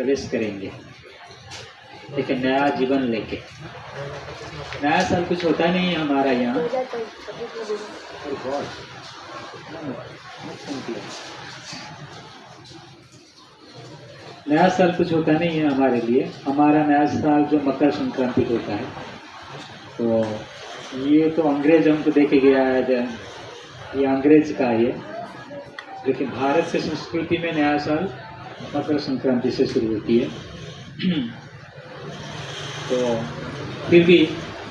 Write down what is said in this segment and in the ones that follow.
प्रवेश करेंगे एक नया जीवन लेके। नया साल कुछ होता नहीं है हमारा यहाँ। नया साल कुछ होता नहीं है हमारे लिए। हमारा नया साल जो मकर संक्रांति होता है, तो ये तो अंग्रेज हमको दे के गया है, ये अंग्रेज का ये। लेकिन भारत से संस्कृति में नया साल मकर संक्रांति से शुरू होती है। तो फिर भी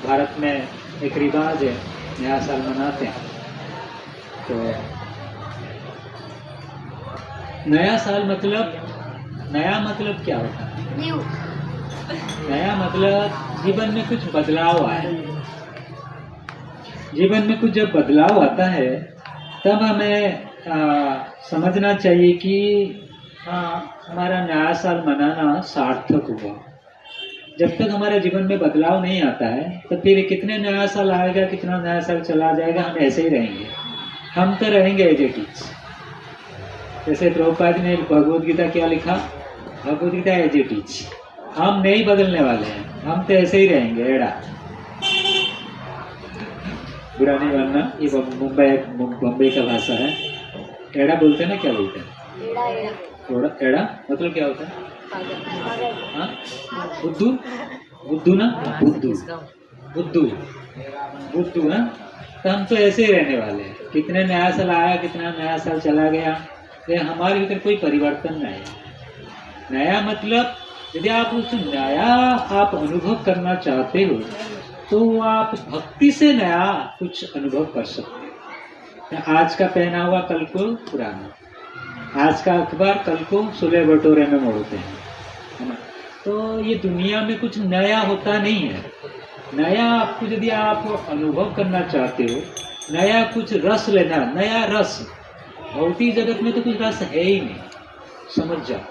भारत में एक रिवाज है, नया साल मनाते हैं। तो नया साल नया मतलब क्या होता है? नया मतलब जीवन में कुछ बदलाव आए। जीवन में कुछ जब बदलाव आता है तब हमें समझना चाहिए कि हमारा नया साल मनाना सार्थक हुआ। जब तक हमारे जीवन में बदलाव नहीं आता है तो फिर कितने नया साल आएगा, कितना नया साल चला जाएगा, हम ऐसे ही रहेंगे। हम तो रहेंगे एज इट इज। जैसे प्रभुपाद ने भगवद गीता क्या लिखा, Bhagavad Gita as it is. हम नहीं बदलने वाले हैं, हम तो ऐसे ही रहेंगे। एड़ा बुरा नहीं मानना, ये बम्बई का भाषा है। एड़ा बोलते हैं ना, क्या बोलते हैं? एड़ा मतलब क्या होता है? हाँ, बुद्धू, बुद्धू ना, बुद्धू ना। तो हम तो ऐसे ही रहने वाले हैं। कितने नया साल आया, कितना नया साल चला गया, तो हमारे भीतर कोई परिवर्तन नहीं है। नया मतलब यदि आप उस नया आप अनुभव करना चाहते हो तो आप भक्ति से नया कुछ अनुभव कर सकते हैं। आज का पहना हुआ कल को पुराना, आज का अखबार कल को सुले बटोरे में मोड़ते हैं, है ना। तो ये दुनिया में कुछ नया होता नहीं है। नया आपको यदि आप अनुभव करना चाहते हो, नया कुछ रस लेना, नया रस। भौतिक जगत में तो कुछ रस है ही नहीं, समझ जाओ।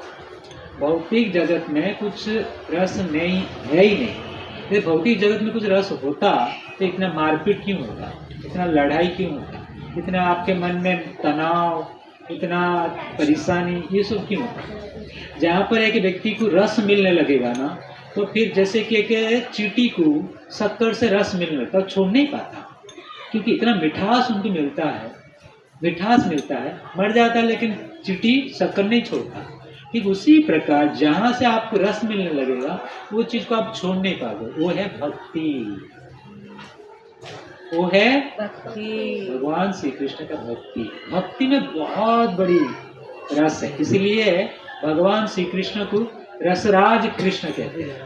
भौतिक जगत में कुछ रस नहीं है ही नहीं। यदि भौतिक जगत में कुछ रस होता तो इतना मारपीट क्यों होता, इतना लड़ाई क्यों होता, इतना आपके मन में तनाव, इतना परेशानी, ये सब क्यों होता? जहाँ पर एक व्यक्ति को रस मिलने लगेगा ना, तो फिर जैसे कि एक चींटी को शक्कर से रस मिलने लगता, छोड़ नहीं पाता, क्योंकि इतना मिठास उनको मिलता है, मिठास मिलता है, मर जाता है, लेकिन चींटी शक्कर नहीं छोड़ता। ठीक उसी प्रकार जहाँ से आपको रस मिलने लगेगा वो चीज़ को आप छोड़ नहीं पाओगे। वो है भक्ति, वो है भक्ति, भगवान श्री कृष्ण का भक्ति। भक्ति में बहुत बड़ी रस है, इसलिए भगवान श्री कृष्ण को रसराज कृष्ण कहते हैं।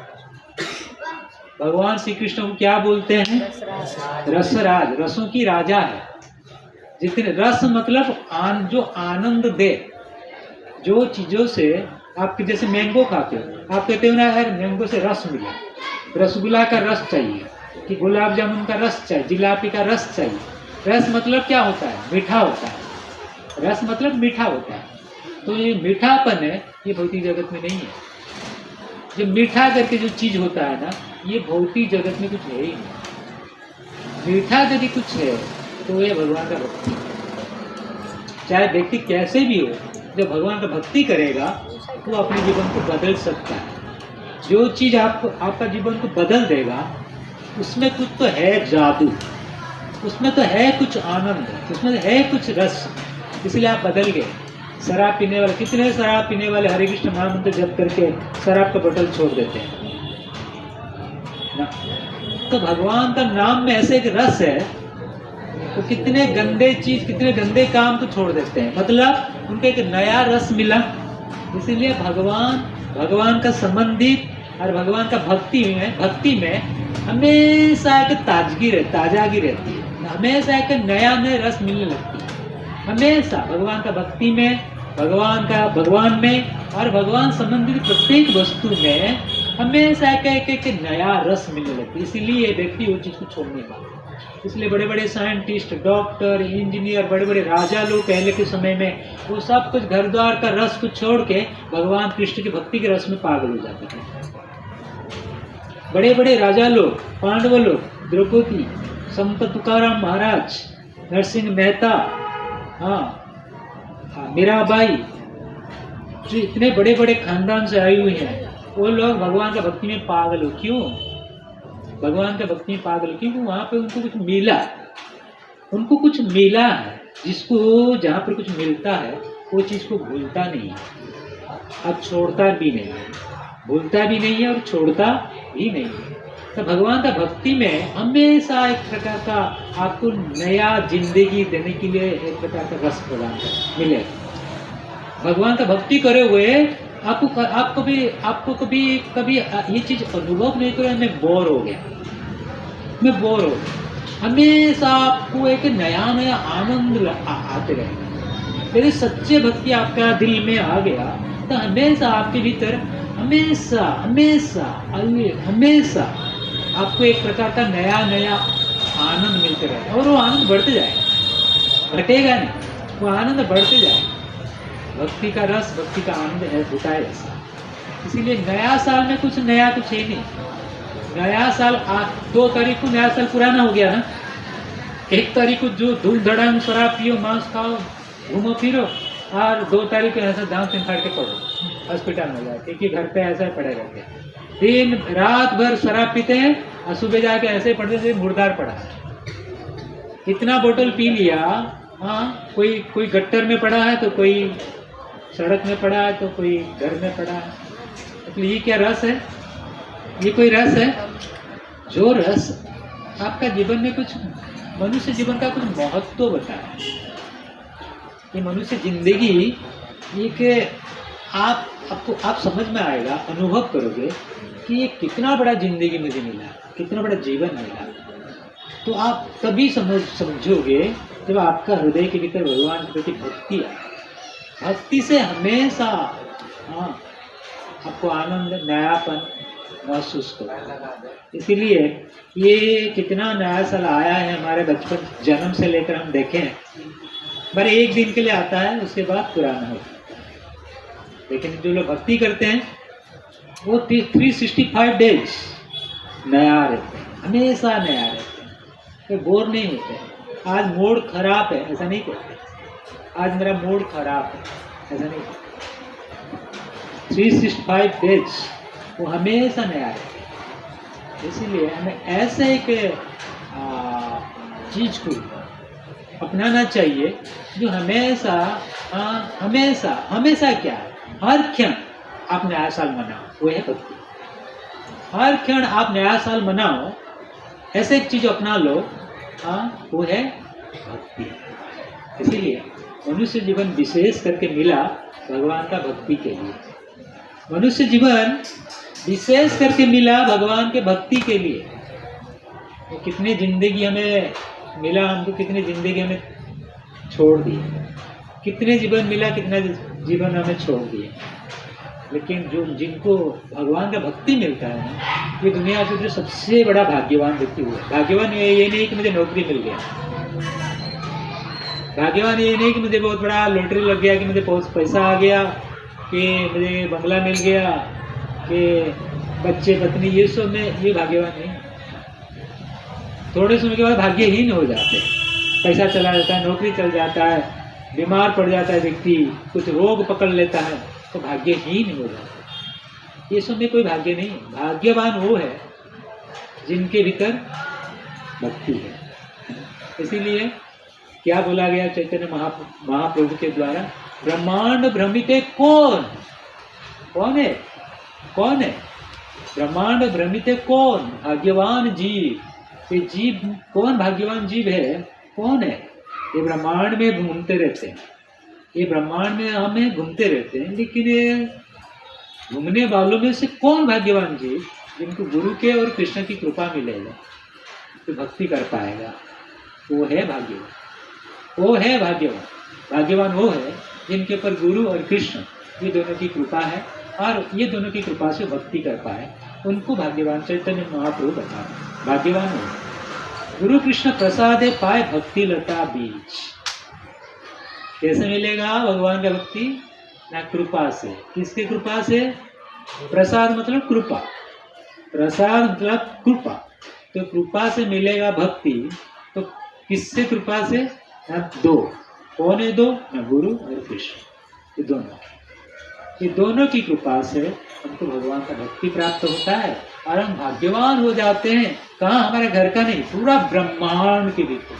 भगवान श्री कृष्ण को क्या बोलते हैं? रसराज, रसों की राजा है। जितने रस मतलब जो आनंद दे, जो चीज़ों से आपके, जैसे मैंगो खाते हो, आप कहते हो ना यार मैंगो से रस मिला, रसगुल्ला का रस चाहिए, कि गुलाब जामुन का रस चाहिए, जिलापी का रस चाहिए। रस मतलब क्या होता है? मीठा होता है। रस मतलब मीठा होता है। तो ये मीठापन है, ये भौतिक जगत में नहीं है। जो मीठा करके जो चीज़ होता है ना, ये भौतिक जगत में कुछ है ही नहीं। मीठा यदि कुछ है तो ये भगवान का भक्ति। चाहे व्यक्ति कैसे भी हो, जब भगवान का भक्ति करेगा तो अपने जीवन को बदल सकता है। जो चीज़ आपका जीवन को बदल देगा, उसमें कुछ तो है जादू, उसमें तो है कुछ आनंद, उसमें है कुछ रस, इसलिए आप बदल गए। शराब पीने वाले, कितने शराब पीने वाले हरे कृष्ण महामंत्र जप करके शराब का बोतल छोड़ देते हैं ना। तो भगवान का नाम में ऐसे एक रस है, तो कितने गंदे चीज, कितने गंदे काम को छोड़ देते हैं। मतलब उनको एक नया रस मिला। इसीलिए भगवान का संबंधित और भगवान का भक्ति में हमेशा एक ताजगी रहती है, हमेशा एक नया रस मिलने लगती है। हमेशा भगवान का भक्ति में, भगवान में और भगवान संबंधित प्रत्येक वस्तु में हमेशा एक नया रस मिलने लगती है। इसीलिए व्यक्ति वो चीज़ को छोड़ नहीं पाता। इसलिए बड़े बड़े साइंटिस्ट, डॉक्टर, इंजीनियर, बड़े बड़े राजा लोग पहले के समय में वो सब कुछ घर द्वार का रस को छोड़ के भगवान कृष्ण की भक्ति के रस में पागल हो जाते थे। बड़े बड़े राजा लोग, पांडव लोग, द्रौपदी, संत तुकाराम महाराज, नरसिंह मेहता, मीराबाई, जो इतने बड़े बड़े खानदान से आई हुई हैं, वो लोग भगवान का भक्ति में पागल हो। क्यों भगवान का भक्ति में पागल हो? क्योंकि वहाँ पे उनको कुछ मिला, उनको कुछ मिला है। जिसको जहाँ पर कुछ मिलता है वो चीज़ को भूलता नहीं है, अब छोड़ता भी नहीं है, भूलता भी नहीं है और छोड़ता भी नहीं है। तो भगवान का भक्ति में हमेशा एक प्रकार का आपको नया जिंदगी देने के लिए एक प्रकार का रस प्रदान मिलेगा। भगवान का भक्ति करे हुए आपको कभी ये चीज अनुभव नहीं करे मैं बोर हो गया, मैं बोर हो गया। हमेशा आपको एक नया नया आनंद आते रहेगा। यदि सच्चे भक्ति आपका दिल में आ गया तो हमेशा आपके भीतर हमेशा हमेशा हमेशा आपको एक प्रकार का नया नया आनंद मिलते रहेगा और वो आनंद बढ़ते जाएगा, घटेगा नहीं, वो आनंद बढ़ते जाएगा। भक्ति का रस, भक्ति का आनंद है, होता है ऐसा। इसीलिए नया साल में कुछ नया कुछ है नहीं। नया साल 2 तारीख को नया साल पुराना हो गया ना। 1 तारीख को जो धूम धड़ाम शराब पियो, मांस खाओ, घूमो फिरो, और 2 तारीख को ऐसा दांत फाड़ के पड़ो हॉस्पिटल में जाके, क्योंकि घर पे ऐसा पड़े रहते हैं। दिन रात भर शराब पीते हैं और सुबह जाके ऐसे पड़ते थे मुर्दार पड़ा। इतना बोतल पी लिया, हाँ, कोई गट्टर में पड़ा है तो कोई सड़क में पड़ा है तो कोई घर में पड़ा है। मतलब ये क्या रस है? ये कोई रस है? जो रस आपका जीवन में कुछ, मनुष्य जीवन का कुछ महत्व बताए। ये मनुष्य जिंदगी ये कि आप समझ में आएगा, अनुभव करोगे कि ये कितना बड़ा जिंदगी मुझे मिला, कितना बड़ा जीवन मिला। तो आप तभी समझोगे जब आपका हृदय के भीतर भगवान के प्रति भक्ति आए। भक्ति से हमेशा आपको आनंद, नयापन महसूस करो। इसीलिए ये कितना नया साल आया है हमारे बचपन जन्म से लेकर हम देखें, पर एक दिन के लिए आता है, उसके बाद पुराना होता है। लेकिन जो लोग भक्ति करते हैं वो 365 डेज नया रहते हैं, हमेशा नया रहते हैं, तो बोर नहीं होते हैं। आज मूड खराब है ऐसा नहीं कहते, आज मेरा मूड खराब है ऐसा नहीं कहते। 365 डेज वो हमेशा नया रहता है। इसीलिए हमें ऐसे एक चीज को अपनाना चाहिए जो हमेशा हमेशा हमेशा क्या है, हर क्षण आप नया साल मनाओ, वो है भक्ति। हर क्षण आप नया साल मनाओ, ऐसे एक चीज अपना लो, वो है भक्ति। इसीलिए मनुष्य जीवन विशेष करके मिला भगवान का भक्ति के लिए। मनुष्य जीवन विशेष करके मिला भगवान के भक्ति के लिए। तो कितनी जिंदगी हमें मिला, हमको कितनी जिंदगी हमें छोड़ दी, कितने जीवन मिला, कितना जीवन हमें छोड़ दिए। लेकिन जिनको भगवान का भक्ति मिलता है ना, ये दुनिया के जो सबसे बड़ा भाग्यवान व्यक्ति हुआ। भाग्यवान ये नहीं कि मुझे नौकरी मिल गया, भाग्यवान ये नहीं कि मुझे बहुत बड़ा लॉटरी लग गया, कि मुझे बहुत पैसा आ गया, कि मुझे बंगला मिल गया, कि बच्चे पत्नी, ये सब में ये भाग्यवान नहीं। थोड़े समय के बाद भाग्यहीन हो जाते हैं, पैसा चला जाता है, नौकरी चल जाता है, बीमार पड़ जाता है व्यक्ति, कुछ रोग पकड़ लेता है तो भाग्यहीन हो जाता है। ये सब में कोई भाग्य नहीं। भाग्यवान वो है जिनके भीतर भक्ति है। इसीलिए क्या बोला गया चैतन्य महाप्रभु के द्वारा, ब्रह्मांड भ्रमिते कौन कौन है, कौन है ब्रह्मांड भ्रमिते कौन, भाग्यवान जीव। ये जीव कौन भाग्यवान जीव है, कौन है? ये ब्रह्मांड में घूमते रहते हैं, ये ब्रह्मांड में हमें घूमते रहते हैं, लेकिन ये घूमने वालों में से कौन भाग्यवान जीव जिनको गुरु के और कृष्ण की कृपा मिलेगा, तो भक्ति कर पाएगा, वो है भाग्यवान, वो है भाग्यवान। भाग्यवान वो है जिनके ऊपर गुरु और कृष्ण ये दोनों की कृपा है, और ये दोनों की कृपा से भक्ति कर पाए, उनको भाग्यवान चैतन्य महाप्रभु बता रहे। भाग्यवान हो गुरु कृष्ण प्रसादे पाए भक्ति लता बीज। कैसे मिलेगा भगवान का भक्ति? ना कृपा से। किसके कृपा से? प्रसाद मतलब कृपा, प्रसाद मतलब कृपा। तो कृपा से मिलेगा भक्ति, तो किससे कृपा से? ना दो, कौन है दो? ना गुरु और कृष्ण, ये दोनों। ये दोनों की कृपा से हमको भगवान का भक्ति प्राप्त होता है और हम भाग्यवान हो जाते हैं। कहाँ, हमारे घर का नहीं, पूरा ब्रह्मांड के व्यक्ति।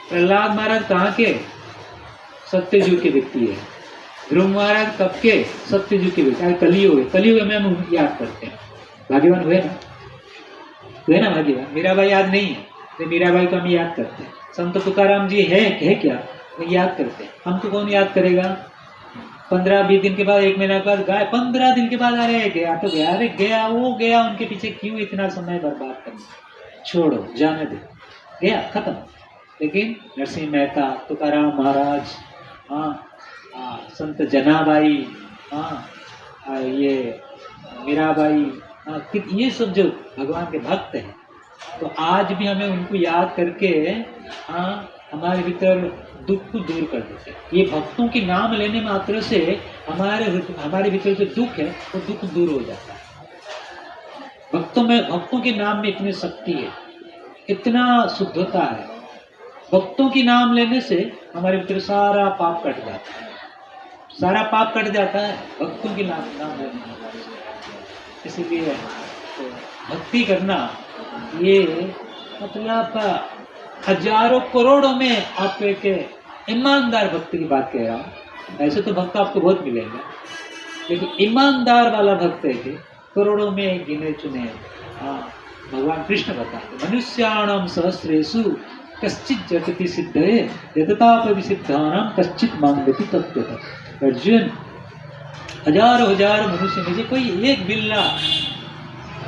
प्रहलाद महाराज कहाँ के? सत्ययुग के व्यक्ति है। ध्रुव महाराज कब के? सत्ययुग के व्यक्ति। कलियुग में हम याद करते हैं। भाग्यवान हुए ना भाग्यवान। मीराबाई याद नहीं है तो मीराबाई को हम याद करते हैं। संत तुकाराम जी है क्या? वो याद करते हैं। हमको कौन याद करेगा? 15-20 दिन के बाद, 1 महीना के बाद गाय, 15 दिन के बाद अरे गया तो गया, अरे गया वो गया, उनके पीछे क्यों इतना समय बर्बाद करना, छोड़ो, जाने दो, गया खत्म। लेकिन नरसिंह मेहता, तुकाराम महाराज, संत जनाबाई, ये मीराबाई, ये सब जो भगवान के भक्त हैं, तो आज भी हमें उनको याद करके हमारे भीतर दुख को दूर कर देते हैं। ये भक्तों के नाम लेने मात्र से हमारे भीतर जो दुख है वो दुख दूर हो जाता है। भक्तों के नाम में इतनी शक्ति है, इतना शुद्धता है। भक्तों के नाम लेने से हमारे भीतर सारा पाप कट जाता है, सारा पाप कट जाता है भक्तों के नाम लेने। इसीलिए तो भक्ति करना ये मतलब हजारों करोड़ों में आप एक ईमानदार भक्ति की बात कह रहा हूँ। ऐसे तो भक्त आपको बहुत मिलेंगे, लेकिन ईमानदार वाला भक्त है कि करोड़ों में गिने चुने। भगवान कृष्ण बताते, मनुष्याणाम सहस्रेषु कश्चित जगति सिद्धये यततापि सिद्धानाम कश्चित मांगति तत्त्वतः। अर्जुन, हजारों मनुष्य में से कोई एक बिल्ला,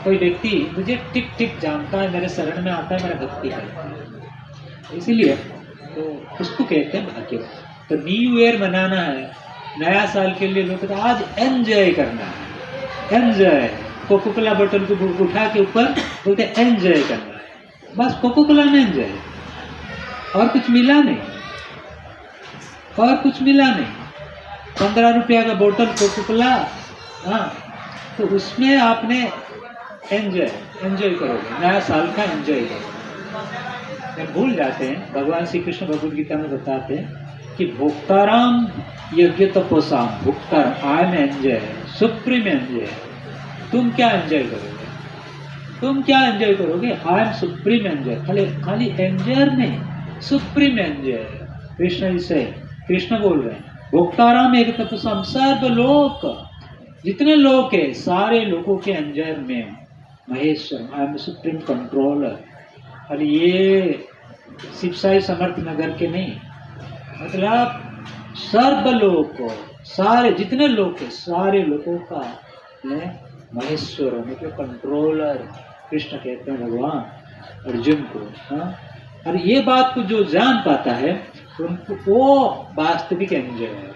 कोई व्यक्ति मुझे ठीक ठीक जानता है, मेरे शरण में आता है, मेरा भक्ति करता है, इसीलिए तो उसको कहते हैं भाग्यवान। तो न्यू ईयर मनाना है, नया साल के लिए लोग कहते हैं आज एंजॉय करना है, एंजॉय। कोको कोला बोतल को उठा के ऊपर बोलते हैं एंजॉय करना है, बस कोको कोला में एंजॉय, और कुछ मिला नहीं, और कुछ मिला नहीं। 15 रुपया का बोतल कोको कोला, तो उसमें आपने एंजॉय करोगे, नया साल का एंजॉय करोगे। भूल जाते हैं, भगवान श्री कृष्ण भगवद गीता में बताते हैं कि भोक्ताराम यज्ञ तपोसाम भोक्ताराम, I am enjoy, supreme enjoy. तुम क्या एंजॉय करोगे? तुम क्या एंजॉय करोगे? I am supreme enjoy. खाली एंजॉय नहीं, सुप्रीम एंजॉय। कृष्ण बोल रहे हैं, भोक्ताराम एक तपोसाम, सर्व लोक, जितने लोग है सारे लोगों के एंजॉय में महेश्वर, आई एम सुप्रीम कंट्रोलर। और ये शिवसाई समर्थ नगर के नहीं, मतलब सर्व लोग को, सारे जितने लोग हैं सारे लोगों का महेश्वर, मतलब कंट्रोलर कृष्ण कहते हैं भगवान अर्जुन को। और ये बात को जो जान पाता है उनको वो वास्तविक एंजॉय है,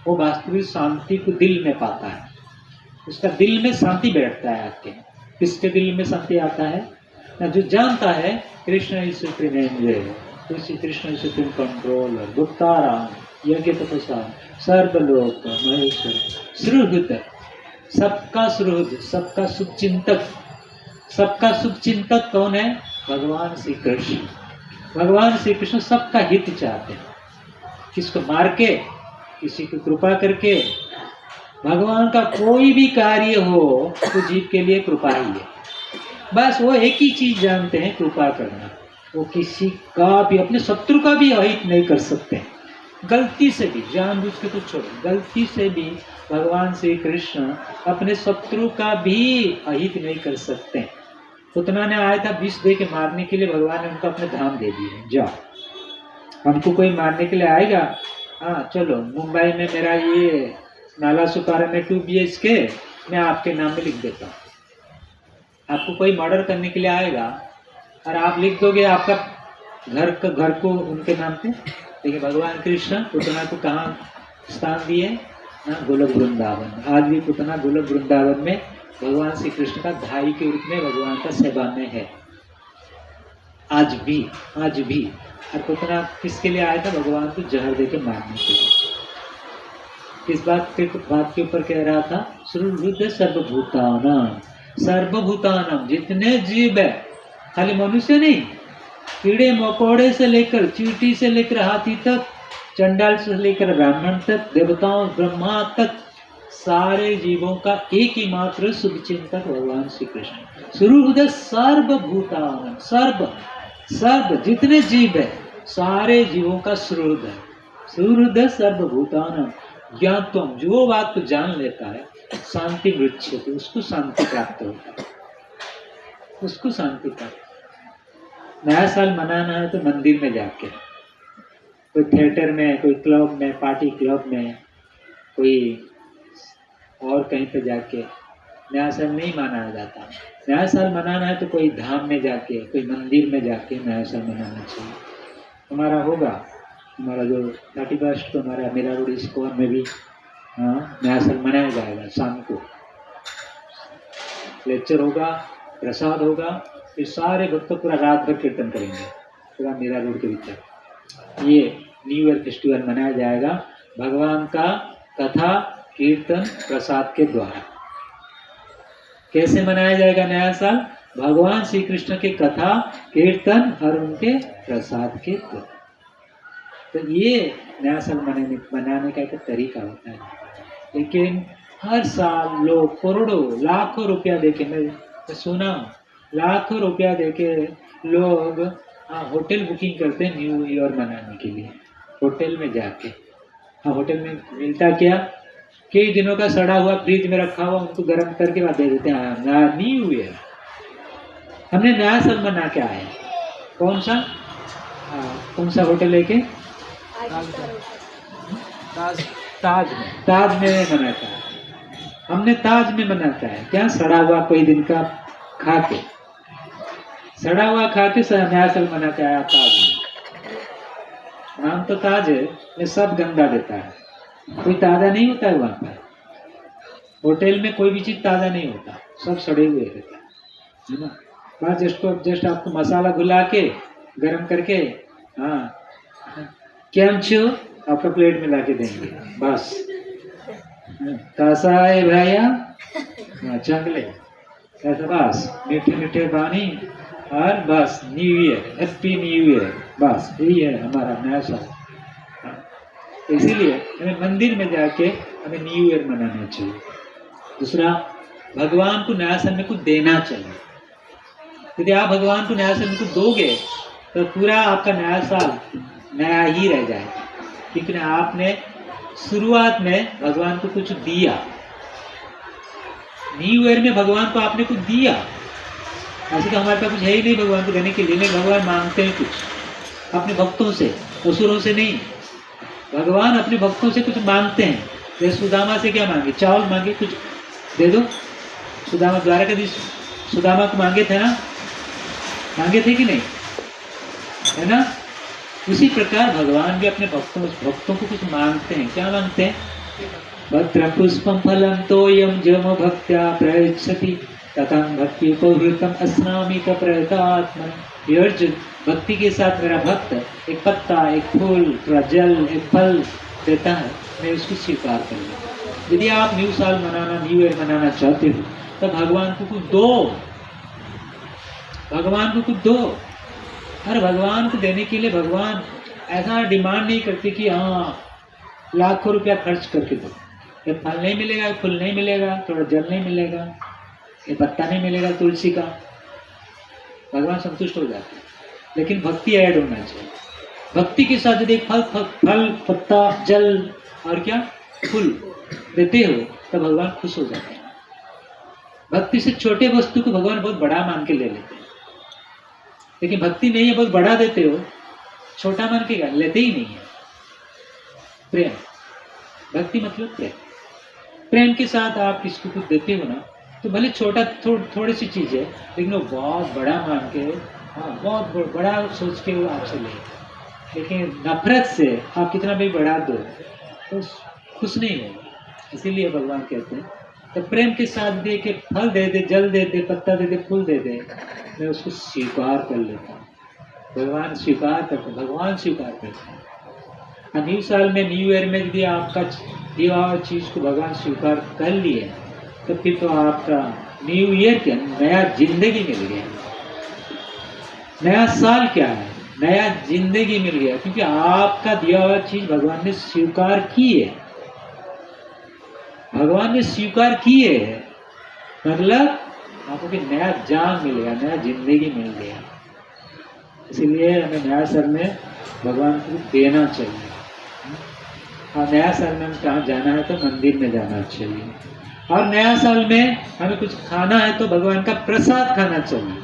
वो वास्तविक शांति को दिल में पाता है, उसका दिल में शांति बैठता है। आपके किसके दिल में शांति आता है? ना जो जानता है कृष्ण इज सुप्रीम एंजॉय, उसी कृष्ण इज सुप्रीम कंट्रोलर, भोक्ताराम यज्ञ तपसा सर्वलोक महेश्वर, सुहृद, सबका सुहृद, सबका शुभचिंतक। सबका शुभचिंतक कौन है? भगवान श्री कृष्ण। भगवान श्री कृष्ण सबका हित चाहते हैं, किसको मार के, किसी को कृपा करके। भगवान का कोई भी कार्य हो तो जीव के लिए कृपा ही है, बस वो एक ही चीज जानते हैं, कृपा करना। वो किसी का भी, अपने शत्रु का भी अहित नहीं कर सकते, गलती से भी, जानबूझ के तो छोड़ो, गलती से भी भगवान श्री कृष्ण अपने शत्रु का भी अहित नहीं कर सकते। पुतना ने आया था विष दे के मारने के लिए, भगवान ने उनको अपने धाम दे दिए, जाओ। हमको कोई मारने के लिए आएगा, चलो मुंबई में मेरा ये नाला सुपारा में 2 BHK मैं आपके नाम में लिख देता हूँ। आपको कोई मर्डर करने के लिए आएगा और आप लिख दोगे आपका घर को उनके नाम पे। देखिए भगवान कृष्ण पुतना को कहाँ स्थान दिए? गोलोक वृंदावन। आज भी पुतना गोलोक वृंदावन में भगवान श्री कृष्ण का भाई के रूप में भगवान का सेवा में है, आज भी। और पुतना किसके लिए आया था? भगवान को जहर देके मारने के लिए। किस बात के ऊपर कह रहा था? सुहृद सर्वभूतानाम, जितने जीव है, खाली मनुष्य नहीं, कीड़े मकोड़े से लेकर, चींटी से लेकर हाथी तक, चंडाल से लेकर ब्राह्मण तक, देवताओं ब्रह्मा तक, सारे जीवों का एक ही मात्र शुभ चिंतक भगवान श्री कृष्ण। सुहृद सर्वभूतान, सर्व जितने जीव है सारे जीवों का सुहृद है। सुहृद सर्वभूतान ज्ञातम, जो बात को जान लेता है शांति मृच्छति, उसको शांति प्राप्त होता है, उसको शांति प्राप्त। नया साल मनाना है तो मंदिर में जाके, कोई थिएटर में, कोई क्लब में, पार्टी क्लब में, कोई और कहीं पे जाके नया साल नहीं मनाया जाता। नया साल मनाना है तो कोई धाम में जाके, कोई मंदिर में जाके नया साल मनाना चाहिए। हमारा होगा, हमारा जो 31 को हमारा मेरा रोड इस्कॉन में भी नया साल मनाया जाएगा। शाम को लेक्चर होगा, प्रसाद होगा, फिर सारे भक्त पूरा रात भर कीर्तन करेंगे पूरा मेरा रोड के भीतर। ये न्यू ईयर फेस्टिवल मनाया जाएगा भगवान का कथा कीर्तन प्रसाद के द्वारा। कैसे मनाया जाएगा नया साल? भगवान श्री कृष्ण की कथा कीर्तन और उनके प्रसाद के द्वारा। तो ये नया साल मनाने का एक तरीका होता है। लेकिन हर साल लोग करोड़ों लाखों रुपया देके, मैं सुना लाखों रुपया देके लोग होटल बुकिंग करते हैं न्यू ईयर मनाने के लिए। होटल में जाके, होटल में मिलता क्या, कई दिनों का सड़ा हुआ फ्रिज में रखा हुआ उनको गर्म करके बाद दे देते हैं न्यू ईयर। हमने नया साल मना के आए। कौन सा होटल है के? ताज में मनाता है। हमने ताज में मनाता है क्या? सड़ा हुआ कोई दिन का खा के, सड़ा हुआ खा के नया साल मना के आया ताज में। नाम तो ताज है, ये सब गंदा देता है, कोई ताज़ा नहीं होता है वहाँ पर। होटल में कोई भी चीज़ ताज़ा नहीं होता, सब सड़े हुए रहता है ना। बस जस्ट आपको मसाला घुला के गरम करके क्या छो आपका प्लेट में ला के देंगे बस। कैसा है भैया? चंगले कैसा? बस मीठे मीठे पानी और बस new year, happy new year, बस यही है हमारा नया साल। इसीलिए हमें मंदिर में जाके हमें न्यू ईयर मनाना चाहिए। दूसरा, भगवान को नया साल में कुछ देना चाहिए। यदि आप भगवान को नया साल में कुछ दोगे तो पूरा आपका नया साल नया ही रह जाएगा, क्योंकि आपने शुरुआत में भगवान को कुछ दिया। न्यू ईयर में भगवान को आपने कुछ दिया। ऐसे तो हमारे पास कुछ है ही नहीं भगवान को देने के लिए। नहीं, भगवान मांगते हैं कुछ अपने भक्तों से, असुरों से नहीं। भगवान अपने भक्तों से कुछ मांगते हैं। जैसे सुदामा से क्या मांगे? चावल मांगे, कुछ दे दो। सुदामा द्वारकाधीश सुदामा को मांगे थे ना, मांगे थे कि नहीं, है ना? उसी प्रकार भगवान भी अपने भक्तों को कुछ मांगते हैं। क्या मांगते हैं? भद्र पुष्पम फलम तोयम जम भक्त्या प्रयच्छति तथं भक्ति उपवृतम अस्नामि का प्रयतात्मन। अर्जुन, भक्ति के साथ मेरा भक्त एक पत्ता, एक फूल, थोड़ा जल, एक फल देता है, मैं उसको स्वीकार कर लूँ। यदि आप न्यू साल मनाना, न्यू ईयर मनाना चाहते हो तो भगवान को कुछ दो, भगवान को कुछ दो। हर भगवान को देने के लिए भगवान ऐसा डिमांड नहीं करते कि लाखों रुपया खर्च करके दो। ये फल नहीं मिलेगा, फूल नहीं मिलेगा, थोड़ा जल नहीं मिलेगा, ये पत्ता नहीं मिलेगा तुलसी का, भगवान संतुष्ट हो जाते हैं। लेकिन भक्ति ऐड होना चाहिए। भक्ति के साथ यदि फल पत्ता जल और क्या फूल देते हो तो भगवान खुश हो जाते हैं। भक्ति से छोटे वस्तु को भगवान बहुत बड़ा मान के ले लेते हैं। लेकिन भक्ति नहीं है, बहुत बड़ा देते हो, छोटा मान के लेते ही नहीं है। प्रेम, भक्ति मतलब प्रेम। प्रेम के साथ आप किसको कुछ देते हो ना, तो भले छोटा थोड़ी सी चीज़ है, लेकिन वो बहुत बड़ा मान के, बहुत बड़ा सोच के वो आपसे ले। लेकिन नफरत से आप कितना भी बढ़ा दो तो खुश नहीं होगा। इसीलिए भगवान कहते हैं तो प्रेम के साथ दे के फल दे दे, जल दे दे, पत्ता दे दे, फूल दे दे, मैं उसको स्वीकार कर लेता हूँ। भगवान स्वीकार करते, भगवान स्वीकार करते हैं। न्यू साल में, न्यू ईयर में यदि आपका दिया हुआ चीज़ को भगवान स्वीकार कर लिए तो फिर तो आपका न्यू ईयर क्या, नया जिंदगी मिल गया। नया साल क्या है? नया जिंदगी मिल गया, क्योंकि आपका दिया हुआ चीज भगवान ने स्वीकार की है। भगवान ने स्वीकार किए है, मतलब आपको कि नया जान मिलेगा, नया जिंदगी मिल गया। इसीलिए हमें नया साल में भगवान को देना चाहिए। और नया साल में हम कहाँ जाना है तो मंदिर में जाना चाहिए। और नया साल में हमें कुछ खाना है तो भगवान का प्रसाद खाना चाहिए।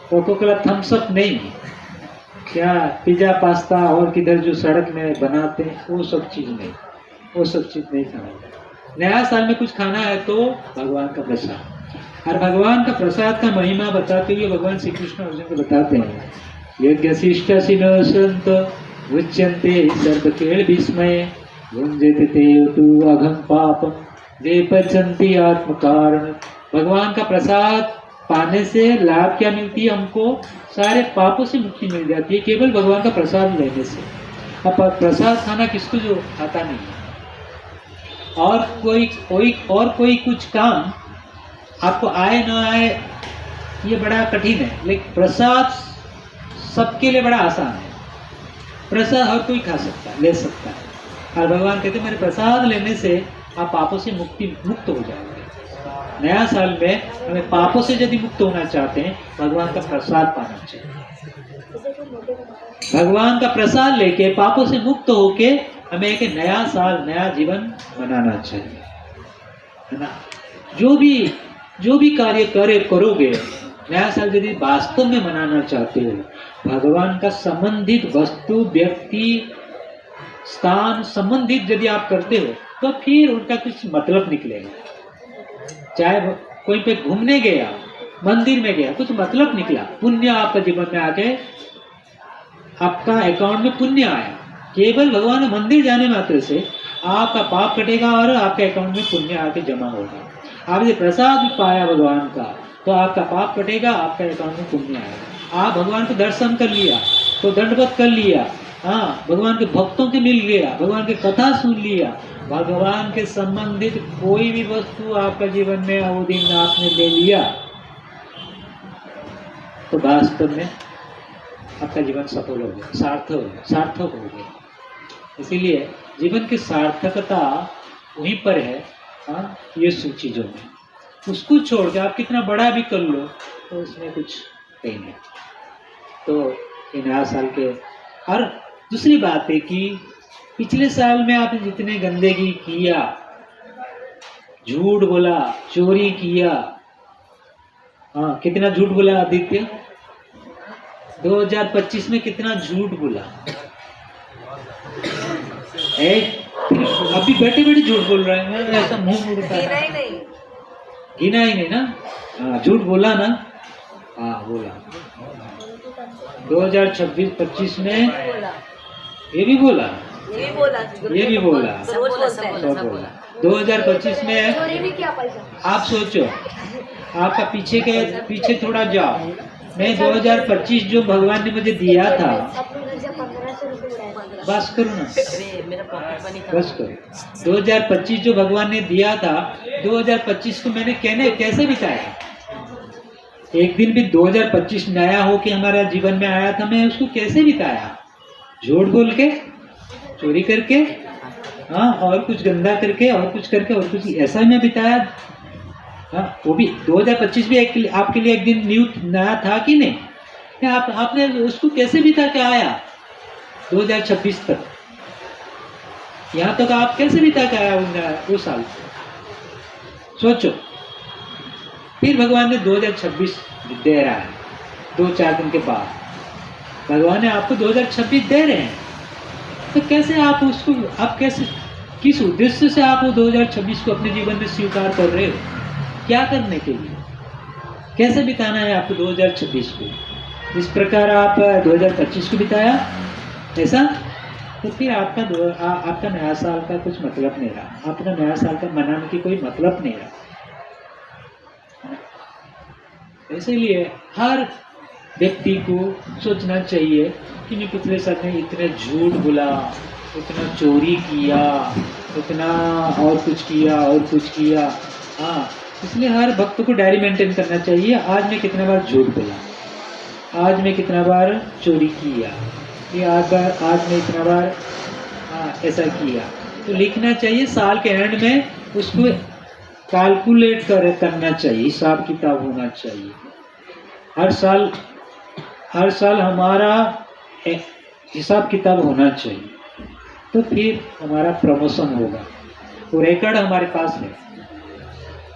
कोको कोला थम्स अप नहीं, क्या पिज्जा पास्ता और किधर जो सड़क में बनाते हैं वो सब चीज़ नहीं, वो सब चीज़ नहीं खाना। नया साल में कुछ खाना है तो भगवान का प्रसाद। और भगवान का प्रसाद का महिमा बताते हुए भगवान श्री कृष्ण अर्जुन को बताते हैं, यज्ञ शिष्ट सिनो संत उच्यन्ते सर्वकेल विस्मये भुंजते ते तु अघम पापम जे पचन्ति आत्म कारण। भगवान का प्रसाद पाने से लाभ क्या मिलती है? हमको सारे पापों से मुक्ति मिल जाती है केवल भगवान का प्रसाद लेने से। अब प्रसाद खाना किसको जो खाता नहीं है। और कोई कुछ काम आपको आए ना आए ये बड़ा कठिन है, लेकिन प्रसाद सबके लिए बड़ा आसान है। प्रसाद हर कोई खा सकता है, ले सकता है। और भगवान कहते हैं मेरे प्रसाद लेने से आप पापों से मुक्त हो जाओगे। नया साल में हमें पापों से यदि मुक्त होना चाहते हैं भगवान का प्रसाद पाना चाहिए। भगवान का प्रसाद लेके पापों से मुक्त होके हमें एक नया साल, नया जीवन बनाना चाहिए, है ना। जो भी कार्य करोगे नया साल यदि वास्तव में मनाना चाहते हो, भगवान का संबंधित वस्तु, व्यक्ति, स्थान संबंधित यदि आप करते हो तो फिर उनका कुछ मतलब निकलेगा। चाहे कोई पे घूमने गया, मंदिर में गया, कुछ मतलब निकला, पुण्य आपका जीवन में आके आपका अकाउंट में पुण्य आया। केवल भगवान मंदिर जाने मात्र से आपका पाप कटेगा और आपके अकाउंट में पुण्य आके जमा होगा। आपने प्रसाद पाया भगवान का तो आपका पाप कटेगा, आपका अकाउंट में पुण्य आएगा। आप भगवान को दर्शन कर लिया तो दंडवत कर लिया, हाँ, भगवान के भक्तों के मिल गया, भगवान की कथा सुन लिया, भगवान के संबंधित कोई भी वस्तु आपका जीवन में वो दिन आपने ले लिया तो वास्तव में आपका जीवन सफल हो गया, सार्थक हो गया। इसीलिए जीवन की सार्थकता वहीं पर है, हाँ, ये सब चीज़ों में। उसको छोड़ के आप कितना बड़ा भी कर लो तो उसमें कुछ नहीं है। तो ये नया साल के। और दूसरी बात है कि पिछले साल में आपने जितने गंदगी किया, झूठ बोला, चोरी किया, हाँ, कितना झूठ बोला आदित्य? 2025 में कितना झूठ बोला? अभी बैठे बैठे झूठ बोल रहे हैं, ऐसा मुंह मुड़ता है। गिना ही नहीं ना, हाँ, झूठ बोला ना, हाँ बोला। 2026-25 में ये भी बोला, ये भी बोला, सब बोला। 2025 में आप सोचो, आपका पीछे थोड़ा जाओ। मैं 2025 जो भगवान ने मुझे दिया था, बस करो ना, बस करो। 2025 जो भगवान ने दिया था, 2025 को मैंने कैसे बिताया? एक दिन भी 2025 नया हो के हमारा जीवन में आया था, मैं उसको कैसे बिताया? झूठ बोल के, चोरी करके, हाँ, और कुछ गंदा करके, और कुछ करके, और कुछ ऐसा मैं बिताया। हाँ, वो भी 2025 भी आपके लिए एक दिन न्यू नया था कि नहीं? आपने उसको कैसे बिता के आया 2026 तक? यहाँ तक आप कैसे बिता के आया वो साल? सोचो। फिर भगवान ने 2026 दे रहा है, 2-4 दिन के बाद भगवान ने आपको 2026 दे रहे हैं, तो कैसे आप उसको, आप कैसे, किस उद्देश्य से आप वो 2026 को अपने जीवन में स्वीकार कर रहे हो? क्या करने के लिए? कैसे बिताना है आपको 2026 को? इस प्रकार आप 2025 को बिताया ऐसा, तो फिर आपका नया साल का कुछ मतलब नहीं रहा, आपका नया साल का मनाने की कोई मतलब नहीं रहा। इसीलिए हर व्यक्ति को सोचना चाहिए कि मैं पिछले साल में इतने झूठ बोला, इतना चोरी किया, इतना और कुछ किया, हाँ। इसलिए हर भक्त को डायरी मेंटेन करना चाहिए। आज मैं कितना बार झूठ बोला, आज मैं कितना बार चोरी किया, ये आज मैं इतना बार, हाँ, ऐसा किया, तो लिखना चाहिए। साल के एंड में उसको कैलकुलेट करना चाहिए, हिसाब किताब होना चाहिए। हर साल हमारा हिसाब किताब होना चाहिए, तो फिर हमारा प्रमोशन होगा। तो रिकॉर्ड हमारे पास है,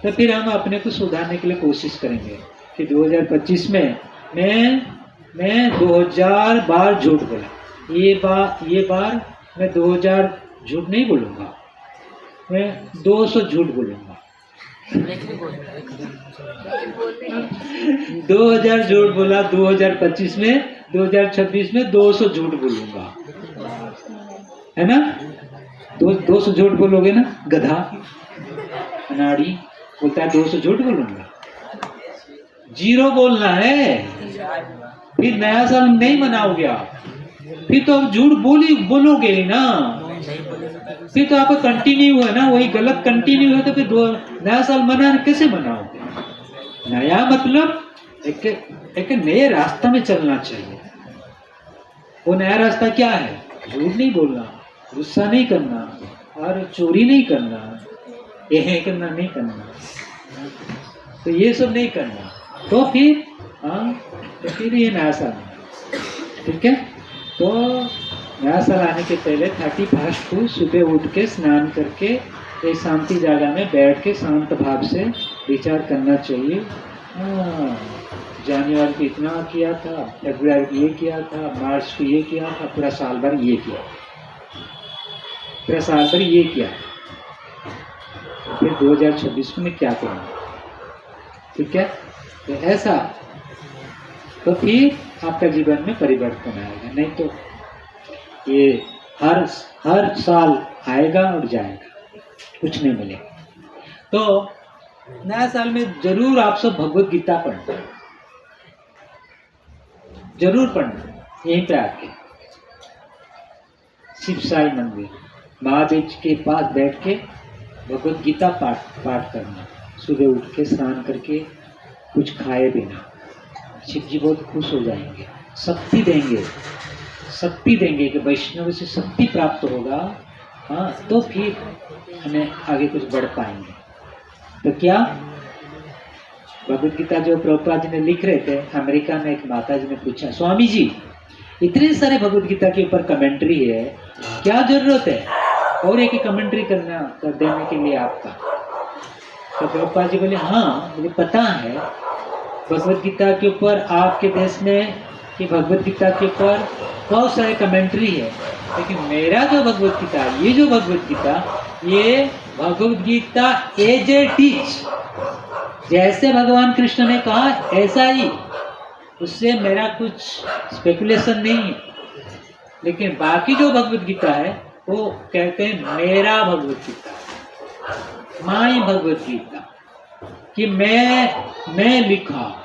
तो फिर हम अपने को सुधारने के लिए कोशिश करेंगे कि 2025 में मैं 2000 बार झूठ बोला, ये बार मैं 2000 झूठ नहीं बोलूँगा, मैं 200 झूठ बोलूँगा। 2000 झूठ बोला 2025 में, 2026 में 200 झूठ बोलूँगा, है ना? 200 झूठ बोलोगे ना? गधा अनाड़ी बोलता है 200 झूठ बोलूँगा। 0 बोलना है, फिर नया साल नहीं मनाओगे आप, फिर तो आप झूठ बोलोगे ही ना, फिर तो आपका कंटिन्यू है ना, वही गलत कंटिन्यू है, तो फिर नया साल कैसे मनाओगे? नया मतलब एक नए रास्ता में चलना चाहिए। वो नया रास्ता क्या है? झूठ नहीं बोलना, गुस्सा नहीं करना, और चोरी नहीं करना, ये करना नहीं करना, तो ये सब नहीं करना। तो फिर ये नया साल, ठीक है? तो नया साल आने के पहले 31 को सुबह उठ के स्नान करके एक शांति जगह में बैठ के शांत भाव से विचार करना चाहिए। जनवरी को इतना किया था, फरवरी को ये किया था, मार्च को ये किया था, पूरा साल भर ये किया, पूरा साल भर ये किया, फिर 2026 में क्या करूँगा, ठीक है? तो ऐसा, तो फिर आपका जीवन में परिवर्तन आएगा। नहीं तो ये हर साल आएगा और जाएगा, कुछ नहीं मिलेगा। तो नया साल में जरूर आप सब भगवत गीता पढ़ना, जरूर पढ़ना, यहीं पे आके शिव साई मंदिर महादेव के पास बैठ के भगवत गीता पाठ करना, सुबह उठ के स्नान करके कुछ खाए बिना। शिव जी बहुत खुश हो जाएंगे, शक्ति देंगे कि वैष्णव से शक्ति प्राप्त होगा, हाँ, तो फिर हमें आगे कुछ बढ़ पाएंगे। तो क्या भगवत गीता जो प्रभुपाद जी ने लिख रहे थे, अमेरिका में एक माता जी ने पूछा, स्वामी जी इतने सारे भगवत गीता के ऊपर कमेंट्री है, क्या जरूरत है और एक कमेंट्री कर देने के लिए आपका? तो प्रभुपाद जी बोले, हाँ मुझे पता है भगवत गीता के ऊपर आपके देश में कि भगवत गीता के ऊपर बहुत सारे कमेंट्री है, लेकिन मेरा जो भगवत गीता, ये जो भगवत गीता, ये Bhagavad Gita as a teach, जैसे भगवान कृष्ण ने कहा ऐसा ही, उससे मेरा कुछ स्पेकुलेशन नहीं है। लेकिन बाकी जो भगवत गीता है वो कहते हैं मेरा भगवत गीता, माई भगवत गीता, कि मैं लिखा।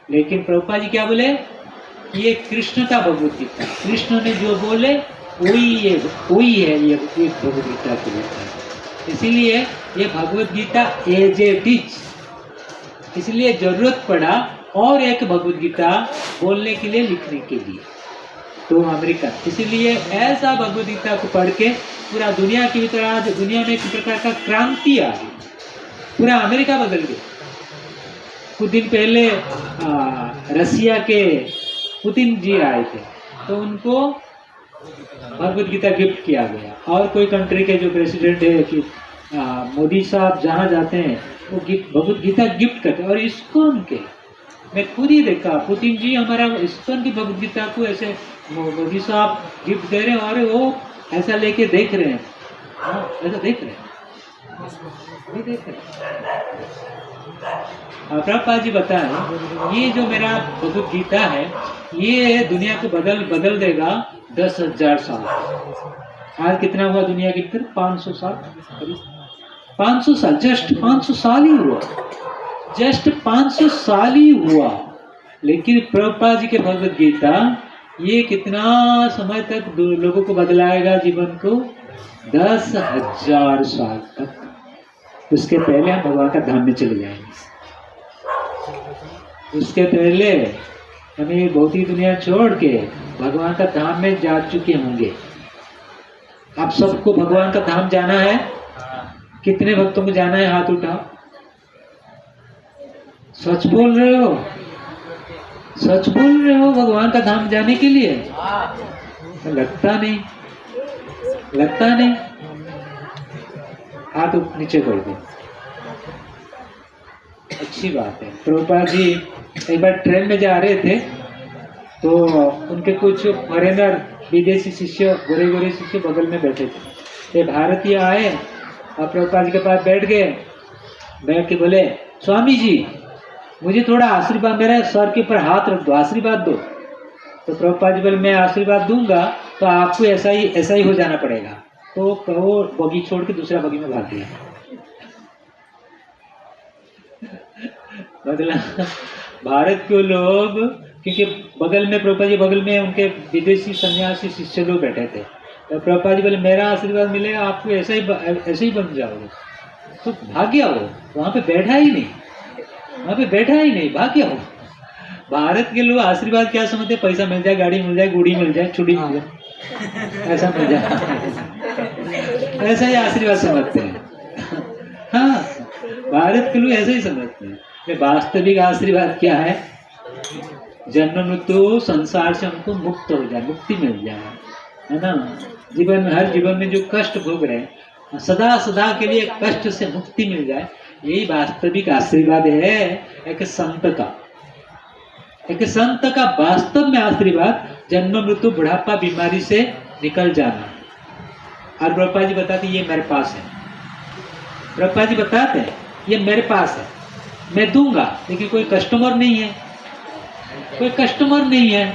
लेकिन प्रभुपाद जी क्या बोले, ये कृष्ण का भगवत गीता, कृष्ण ने जो बोले वही है ये भगवत गीता की लिखा। इसीलिए ये Bhagavad Gita as a teach, इसलिए जरूरत पड़ा और एक भगवत गीता बोलने के लिए, लिखने के लिए, तो अमेरिका। इसीलिए ऐसा भगवत गीता को पढ़ के पूरा दुनिया की तरह आज दुनिया में एक प्रकार का क्रांति आ गई, पूरा अमेरिका बदल गया। कुछ दिन पहले रसिया के पुतिन जी आए थे, तो उनको भगवत गीता गिफ्ट किया गया। और कोई कंट्री के जो प्रेसिडेंट है कि मोदी साहब जहाँ जाते हैं वो भगवत गीता गिफ्ट करते हैं। और इस्कॉन के मैं खुद ही देखा, पुतिन जी हमारा इस्कॉन की भगवत गीता को ऐसे मोदी साहब गिफ्ट दे रहे हैं, और वो ऐसा लेके देख रहे हैं, ऐसा देख रहे हैं, नहीं देख रहे। प्रभुपाद जी बताएं, ये जो मेरा भगवत गीता है ये दुनिया को बदल देगा 10,000 साल। आज कितना हुआ दुनिया के अंदर? 500 साल, 500 साल, जस्ट 500 साल ही हुआ, जस्ट 500 साल ही हुआ। लेकिन प्रभुपाद जी के भगवत गीता ये कितना समय तक लोगों को बदलाएगा, जीवन को? 10,000 साल तक। उसके पहले हम भगवान का धाम में चले जाएंगे, उसके पहले हमें भौतिक दुनिया छोड़ के भगवान का धाम में जा चुके होंगे। आप सबको भगवान का धाम जाना है कितने भक्तों को जाना है? हाथ उठाओ। सच बोल रहे हो? सच बोल रहे हो भगवान का धाम जाने के लिए? लगता नहीं, लगता नहीं। हाथ नीचे कर दो। अच्छी बात है। प्रभुपाद जी एक बार ट्रेन में जा रहे थे तो उनके कुछ फॉरेनर विदेशी शिष्य, गोरे गोरे शिष्य बगल में बैठे थे। ये भारतीय आए और प्रभुपाद जी के पास बैठ गए। बैठ के बोले, स्वामी जी मुझे थोड़ा आशीर्वाद, मेरे सर के ऊपर हाथ रख दो, आशीर्वाद दो। तो प्रभुपाद जी बोले, मैं आशीर्वाद दूंगा तो आपको ऐसा ही हो जाना पड़ेगा। तो वो बगी छोड़ के दूसरा बगी में भाग गया। मतलब भारत के लोग, क्योंकि बगल में प्रभुपाद जी बगल में उनके विदेशी सन्यासी शिष्य लोग बैठे थे, तो प्रभुपाद जी बोले मेरा आशीर्वाद मिलेगा आपको, ऐसे ही बन जाओगे। तो भाग गया वो, वहां पे बैठा ही नहीं, वहां पे बैठा ही नहीं, भाग गया वो। भारत के लोग आशीर्वाद क्या समझते? पैसा मिल जाए, गाड़ी मिल जाए, गुड़ी मिल जाए, छुट्टी मिल जाए, ऐसा मिल जाए, ऐसा ही आशीर्वाद समझते हैं। हाँ, भारत के लोग ऐसे ही समझते हैं। वास्तविक आशीर्वाद क्या है? जन्म मृत्यु संसार से हमको मुक्त हो जाए, मुक्ति मिल जाए, है ना। जीवन में, हर जीवन में जो कष्ट भोग रहे हैं, सदा सदा के लिए कष्ट से मुक्ति मिल जाए, यही वास्तविक आशीर्वाद है एक संत का। एक संत का वास्तव में आशीर्वाद जन्म मृत्यु बुढ़ापा बीमारी से निकल जाना। और प्रभुपाद जी बताते ये मेरे पास है, प्रभुपाद जी बताते हैं ये मेरे पास है, मैं दूंगा, लेकिन कोई कस्टमर नहीं है, कोई कस्टमर नहीं है।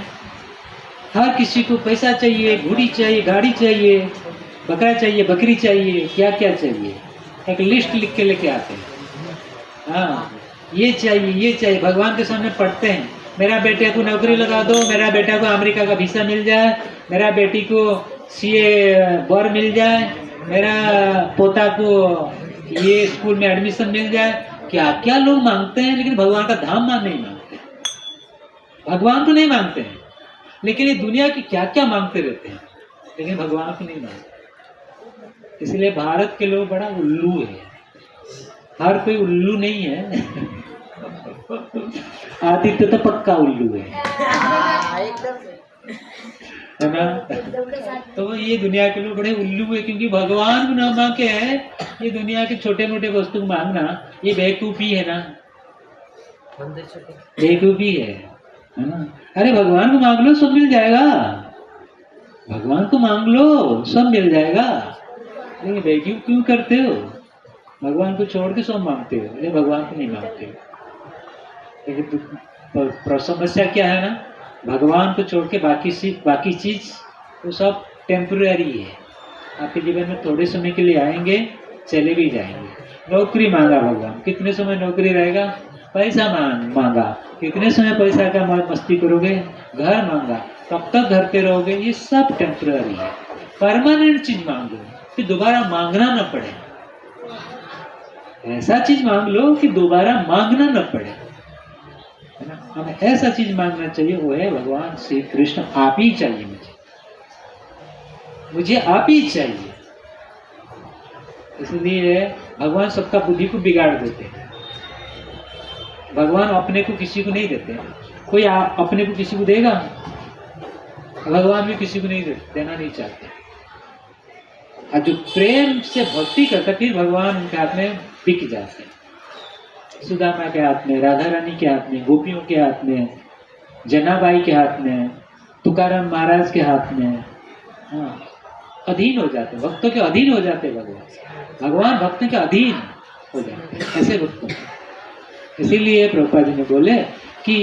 हर किसी को पैसा चाहिए, घोड़ी चाहिए, गाड़ी चाहिए, बकरा चाहिए, बकरी चाहिए, क्या क्या चाहिए, एक लिस्ट लिख के लेके आते हैं। हाँ, ये चाहिए, ये चाहिए। भगवान के सामने पढ़ते हैं, मेरा बेटे को नौकरी लगा दो, मेरा बेटा को अमेरिका का वीसा मिल जाए, मेरा बेटी को सीए बर मिल जाए, मेरा पोता को ये स्कूल में एडमिशन मिल जाए। क्या क्या लोग मांगते हैं, लेकिन भगवान का धाम नहीं मांगते। भगवान को नहीं मांगते हैं, लेकिन ये दुनिया की क्या क्या मांगते रहते हैं, लेकिन भगवान को नहीं मांगते। इसलिए भारत के लोग बड़ा उल्लू है। हर कोई उल्लू नहीं है। आदित्य तो पक्का उल्लू है ना। तो ये दुनिया के लोग बड़े उल्लू है, क्योंकि भगवान को न मांगे है, ये दुनिया के छोटे मोटे वस्तु मांगना ये बेवकूफी है ना, बेवकूफी है ना। अरे भगवान को मांग लो, सब मिल जाएगा। भगवान को मांग लो, सब मिल जाएगा। लेकिन बेवकूफ क्यों करते हो? भगवान को छोड़ के सब मांगते हो, ये भगवान को नहीं मांगते हो। लेकिन समस्या क्या है ना, भगवान को छोड़ के बाकी चीज वो सब टेम्पररी है। आपके जीवन में थोड़े समय के लिए आएंगे, चले भी जाएंगे। नौकरी मांगा भगवान, कितने समय नौकरी रहेगा? पैसा मांगा, कितने समय पैसा का मस्ती करोगे? घर मांगा, कब तक घर पे रहोगे? ये सब टेम्पररी है। परमानेंट चीज मांगो कि दोबारा मांगना न पड़े। ऐसा चीज मांग लो कि दोबारा मांगना न पड़े, है ना। हमें ऐसा चीज मांगना चाहिए, वो है भगवान श्री कृष्ण। आप ही चाहिए मुझे आप ही चाहिए। इसलिए भगवान सबका बुद्धि को बिगाड़ देते हैं। भगवान अपने को किसी को नहीं देते। कोई अपने को किसी को देगा? भगवान भी किसी को नहीं देना नहीं चाहते। और जो प्रेम से भक्ति करता, फिर भगवान उनके हाथ में बिक जाते हैं। सुदामा के हाथ में, राधा रानी के हाथ में, गोपियों के हाथ में, जनाबाई के हाथ में, तुकाराम महाराज के हाथ में। हाँ, अधीन हो जाते, भक्तों के अधीन हो जाते भगवान भक्तों के अधीन हो जाते ऐसे भक्तों। इसीलिए प्रभुपाद जी ने बोले कि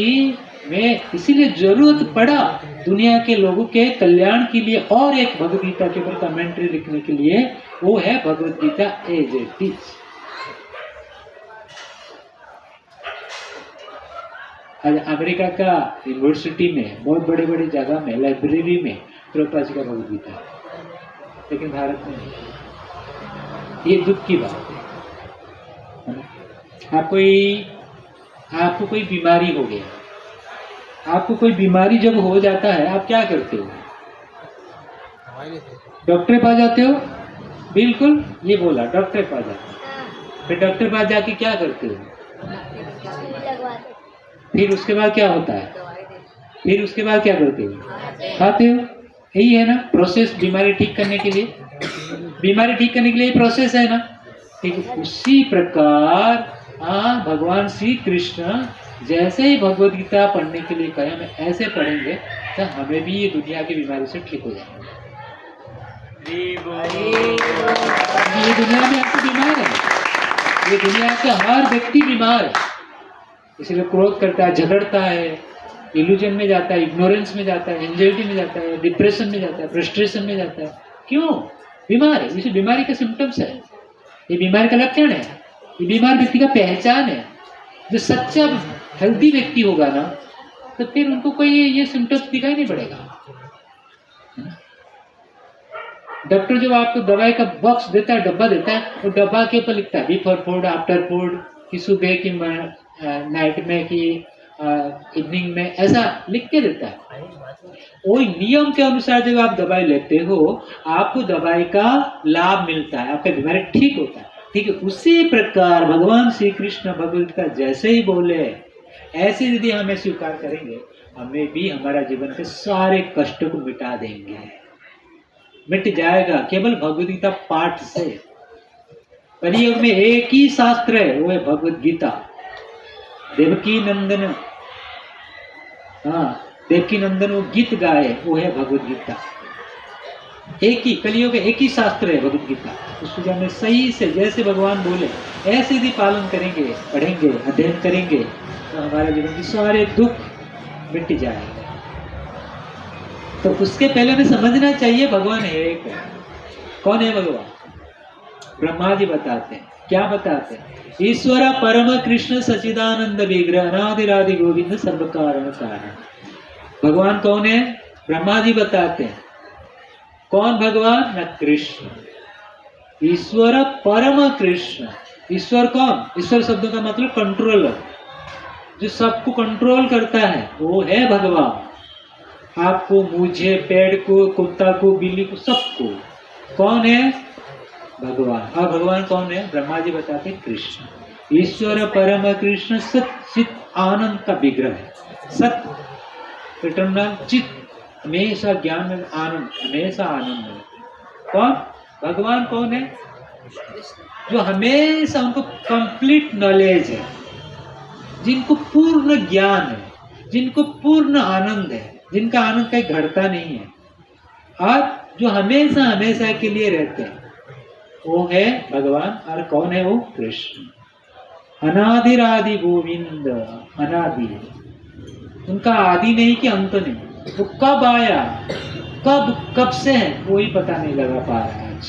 मैं इसीलिए जरूरत पड़ा दुनिया के लोगों के कल्याण के लिए और एक भगवद गीता के ऊपर कमेंट्री लिखने के लिए, वो है Bhagavad Gita as it is. आज अमेरिका का यूनिवर्सिटी में, बहुत बड़े बड़े जगह में, लाइब्रेरी में प्रभुपाद जी का भगवद गीता है, लेकिन भारत में नहीं। ये दुख की बात है। आपको कोई बीमारी हो गया, आपको कोई बीमारी जब हो जाता है, आप क्या करते हो? डॉक्टर के पास जाते हो? बिल्कुल, ये बोला, डॉक्टर के पास जाते हो। फिर डॉक्टर पास जाके क्या करते हो? फिर उसके बाद क्या होता है? फिर उसके बाद क्या करते हो? खाते हो। यही है ना प्रोसेस बीमारी ठीक करने के लिए। बीमारी ठीक करने के लिए प्रोसेस है ना। ठीक उसी प्रकार भगवान श्री कृष्ण जैसे ही भगवद गीता पढ़ने के लिए कहे हमें ऐसे पढ़ेंगे तो हमें भी ये दुनिया की बीमारी से ठीक हो जाएंगे। ये दुनिया में आपको बीमार है, ये दुनिया के हर व्यक्ति बीमार है। इसलिए क्रोध करता है, झगड़ता है, इल्यूजन में जाता है, इग्नोरेंस में जाता है, एंजाइटी में जाता है, डिप्रेशन में जाता है, फ्रस्ट्रेशन में जाता है। क्यों? बीमार है। इसी बीमारी का सिम्टम्स है, ये बीमारी का लक्षण है, ये बीमार व्यक्ति का पहचान है। जो सच्चा हेल्दी व्यक्ति होगा ना तो फिर उनको कोई ये सिम्टम्स दिखाई नहीं पड़ेगा। डॉक्टर जब आपको दवाई का बॉक्स देता है, डब्बा देता है, वो डब्बा के ऊपर लिखता है बिफोर फूड, आफ्टर फूड, कि सुबह की नाइट में कि इवनिंग में, ऐसा लिख के देता है। वही नियम के अनुसार जब आप दवाई लेते हो आपको दवाई का लाभ मिलता है, आपका बीमारी ठीक होता है। ठीक है, उसी प्रकार भगवान श्री कृष्ण भगवद गीता जैसे ही बोले ऐसे यदि हमें स्वीकार करेंगे, हमें भी हमारा जीवन के सारे कष्ट को मिटा देंगे, मिट जाएगा केवल भगवद गीता पाठ से। कलियुग में एक ही शास्त्र है, वो है भगवद गीता। देवकी नंदन, देवकी नंदन वो गीत गाए, वो है भगवद गीता। एक ही कलियुग में एक ही शास्त्र है भगवद गीता। उसको हमें सही से जैसे भगवान बोले ऐसे यदि पालन करेंगे, पढ़ेंगे, अध्ययन करेंगे तो हमारे जीवन के सारे दुख मिट जाएंगे। तो उसके पहले हमें समझना चाहिए भगवान है एक। कौन है भगवान? ब्रह्मा जी बताते हैं। क्या बताते हैं? ईश्वर परम कृष्ण सच्चिदानंद विग्रह अनादिरादि गोविंद सर्व कारण कारण। भगवान कौन है? ब्रह्मा जी बताते हैं। कौन भगवान? न कृष्ण, ईश्वर परम कृष्ण। ईश्वर कौन? ईश्वर शब्द का मतलब कंट्रोलर, जो सबको कंट्रोल करता है, वो है भगवान। आपको, मुझे, पेड़ को, कुत्ता को, बिल्ली को, सबको। कौन है? भगवान। और भगवान कौन है? ब्रह्मा जी बताते कृष्ण। ईश्वर परम कृष्ण सच्चित आनंद का विग्रह है। सत्य इटर्नल, चित हमेशा ज्ञान में, आनंद हमेशा आनंद में। कौन? भगवान कौन है? जो हमेशा उनको कंप्लीट नॉलेज है, जिनको पूर्ण ज्ञान है, जिनको पूर्ण आनंद है, जिनका आनंद कहीं घटता नहीं है, और जो हमेशा हमेशा के लिए रहते हैं, वो है भगवान। और कौन है वो? कृष्ण। अनादिरादि गोविंद, अनादि, उनका आदि नहीं कि अंत नहीं। वो कब आया, कब से है, कोई पता नहीं लगा पा रहा है आज।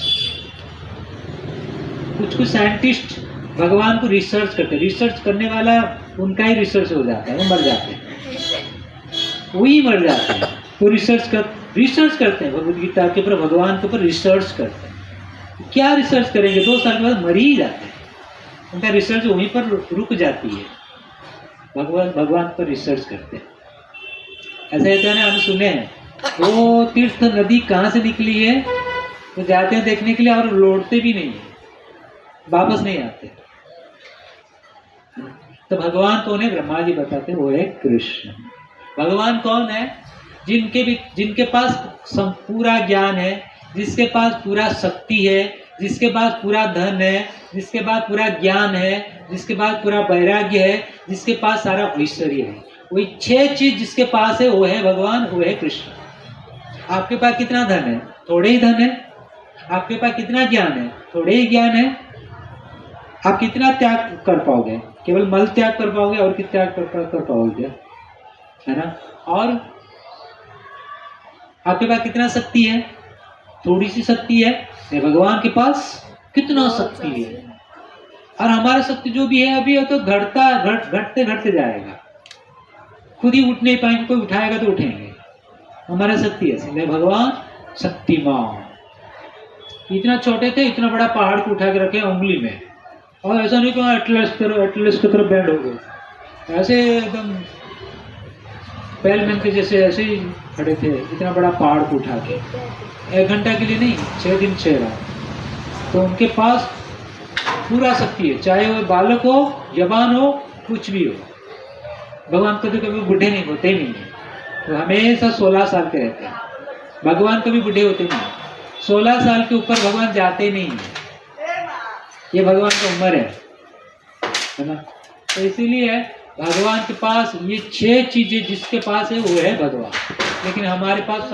कुछ साइंटिस्ट भगवान को रिसर्च करते हैं, रिसर्च करने वाला उनका ही रिसर्च हो जाता है, वो मर जाते हैं, वही मर जाते हैं। वो रिसर्च करते हैं भगवद गीता के ऊपर, भगवान के ऊपर रिसर्च करते हैं। क्या रिसर्च करेंगे? 2 साल के बाद मर ही जाते हैं, उनका रिसर्च वहीं पर रुक जाती है। भगवान पर रिसर्च करते हैं। ऐसा होता है ना, हम सुने हैं वो तीर्थ नदी कहाँ से निकली है, तो जाते हैं देखने के लिए और लौटते भी नहीं है, वापस नहीं आते। तो भगवान कौन है? ब्रह्मा जी बताते हैं वो है कृष्ण। भगवान कौन है? जिनके पास पूरा ज्ञान है, जिसके पास पूरा शक्ति है, जिसके पास पूरा धन है, जिसके पास पूरा ज्ञान है, जिसके पास पूरा वैराग्य है, जिसके पास सारा ऐश्वर्य है। वही 6 चीज जिसके पास है वो है भगवान, वो है कृष्ण। आपके पास कितना धन है? थोड़े ही धन है। आपके पास कितना ज्ञान है? थोड़े ही ज्ञान है। आप कितना त्याग कर पाओगे? केवल मल त्याग कर पाओगे, और कितना त्याग कर पाओगे? है ना। और आपके पास कितना शक्ति है? थोड़ी सी शक्ति है। भगवान के पास कितना शक्ति है। और हमारा शक्ति जो भी है अभी तो घटते घटते जाएगा, खुद ही उठ नहीं पाएंगे, कोई उठाएगा तो उठेंगे। हमारा शक्ति ऐसे, भगवान शक्तिमान। इतना छोटे थे, इतना बड़ा पहाड़ को उठा के रखे उंगली में, और ऐसा नहीं कि एटलस की तरफ बैंड हो गए, ऐसे एकदम पैलमैन के जैसे ऐसे ही खड़े थे, इतना बड़ा पहाड़ को उठा के। 1 घंटा के लिए नहीं, 6 दिन 6 रात। तो उनके पास पूरा शक्ति है, चाहे वो बालक हो, जवान हो, कुछ भी हो। भगवान कभी कभी बूढ़े नहीं होते नहीं है, तो हमेशा 16 साल के रहते हैं। भगवान कभी बूढ़े होते नहीं, 16 साल के ऊपर भगवान जाते नहीं है, ये भगवान की उम्र है ना। तो इसीलिए भगवान के पास ये 6 चीजें जिसके पास है वो है भगवान। लेकिन हमारे पास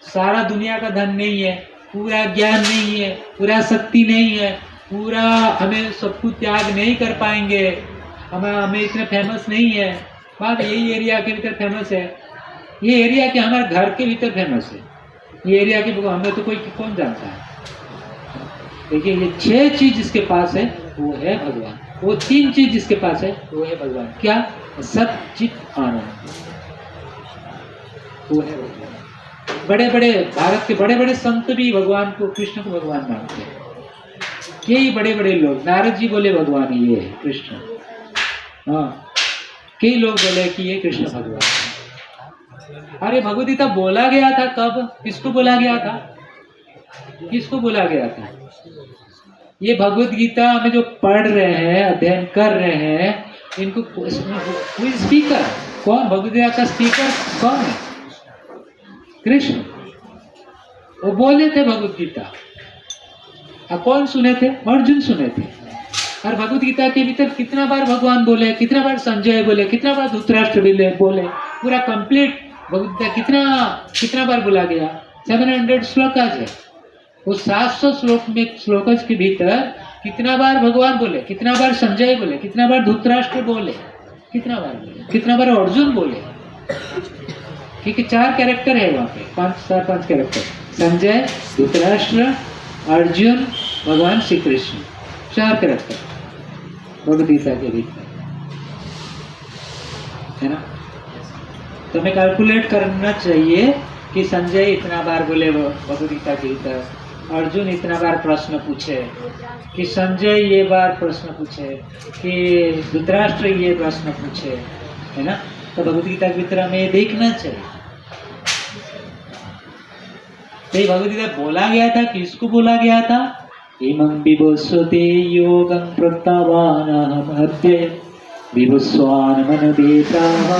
सारा दुनिया का धन नहीं है, पूरा ज्ञान नहीं है, पूरा शक्ति नहीं है, पूरा हमें सब कुछ त्याग नहीं कर पाएंगे, हमें इतने फेमस नहीं है। बात यही एरिया के भीतर फेमस है, ये एरिया के हमारे घर के भीतर फेमस है, ये एरिया के हमें तो कोई कौन जानता है। देखिए ये 6 चीज जिसके पास है वो है भगवान, वो 3 चीज जिसके पास है वो है भगवान। क्या? सत चित आनंद, वो है भगवान। बड़े बड़े भारत के बड़े बड़े संत भी भगवान को, कृष्ण को भगवान मानते हैं। कई बड़े बड़े लोग, नारद जी बोले भगवान ये है कृष्ण, हाँ, कई लोग बोले कि ये कृष्ण भगवान है। अरे भगवद गीता बोला गया था कब? किसको बोला गया था? किसको बोला गया था? ये भगवद गीता में जो पढ़ रहे हैं, अध्ययन कर रहे हैं, इनको कोई स्पीकर कौन? भगवद गीता का स्पीकर कौन है? कृष्ण। वो बोले थे भगवद गीता, और कौन सुने थे? अर्जुन सुने थे। और भगवद गीता के भीतर कितना बार भगवान बोले, कितना बार संजय बोले, कितना बार धृतराष्ट्र बोले, पूरा कंप्लीट भगवद गीता कितना बार बोला गया? 700 श्लोक है। वो 700 श्लोक के भीतर कितना बार भगवान बोले, कितना बार संजय बोले, कितना बार धृतराष्ट्र बोले, कितना बार अर्जुन बोले। क्योंकि 4 कैरेक्टर है वहाँ पे, 5 कैरेक्टर, संजय, धृतराष्ट्र, अर्जुन, भगवान श्री कृष्ण, 4 कैरेक्टर भगवद गीता के भीतर है ना। तो हमें कैलकुलेट करना चाहिए कि संजय इतना बार बोले भगवद गीता के भीतर, अर्जुन इतना बार प्रश्न पूछे, कि संजय ये बार प्रश्न पूछे, कि धृतराष्ट्र ये प्रश्न पूछे, है ना। तो भगवद गीता के भीतर हमें देखना चाहिए। तो भगवद गीता बोला गया था, किसको बोला गया था? इमं विभुस्वते योगं प्रत्तावानहम् अद्य विभुस्वान् मनदेतावब्रवीत्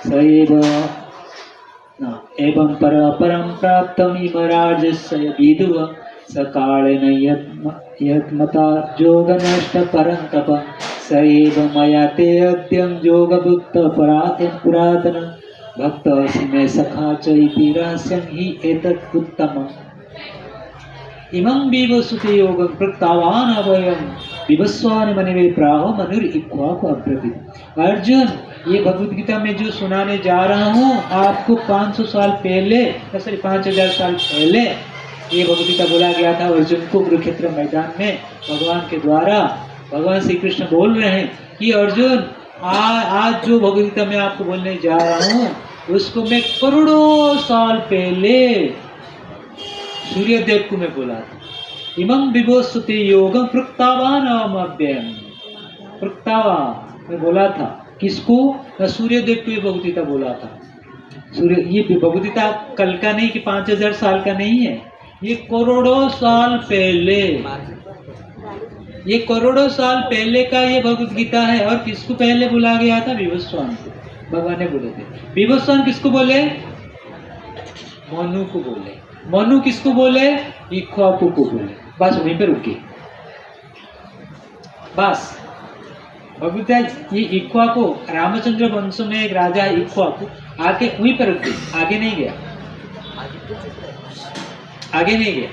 स एवं परं प्राप्तम् इमराजस्य विदुः स कालेन यत्मता योगनष्ट परन्तप स एव मया ते अद्यं योगभुक्त पुरातन भक्तोऽसि मे सखा च इति रहस्यं हि एतत् उत्तमम्। इमं विभुस्वते योगं प्रत्तावान अभयं विभस्वान मनिवे प्राहो मनुरिक्वाको अब्रवीत्। अर्जुन, ये भगवद गीता में जो सुनाने जा रहा हूँ आपको 500 साल पहले, 5000 साल पहले ये भगवद गीता बोला गया था अर्जुन को कुरुक्षेत्र मैदान में भगवान के द्वारा। भगवान श्री कृष्ण बोल रहे हैं कि अर्जुन, आज जो भगवद गीता मैं आपको बोलने जा रहा हूँ उसको मैं करोड़ों साल पहले सूर्यदेव को मैं बोला था। इमं विभुस्वते योगं प्रत्तावानहम्, प्रत्तावान मैं बोला था। किसको? सूर्यदेव को ये भगवद गीता बोला था। ये भगवद गीता कल का नहीं कि 5000 साल का नहीं है, ये करोड़ों साल पहले, ये करोड़ों साल पहले का ये भगवद गीता है। और किसको पहले बोला गया था? विभस्वान को भगवान ने बोले थे। विभस्वान किसको बोले? मनु को बोले। मनु किसको बोले? इक्ष्वाकु को बोले। बस वहीं पे रुके, बस। भगवता ये इक्ष्वाकु, रामचंद्र वंश में एक राजा इक्ष्वाकु आके वहीं पर रुक गए, आगे नहीं गया, आगे नहीं गया।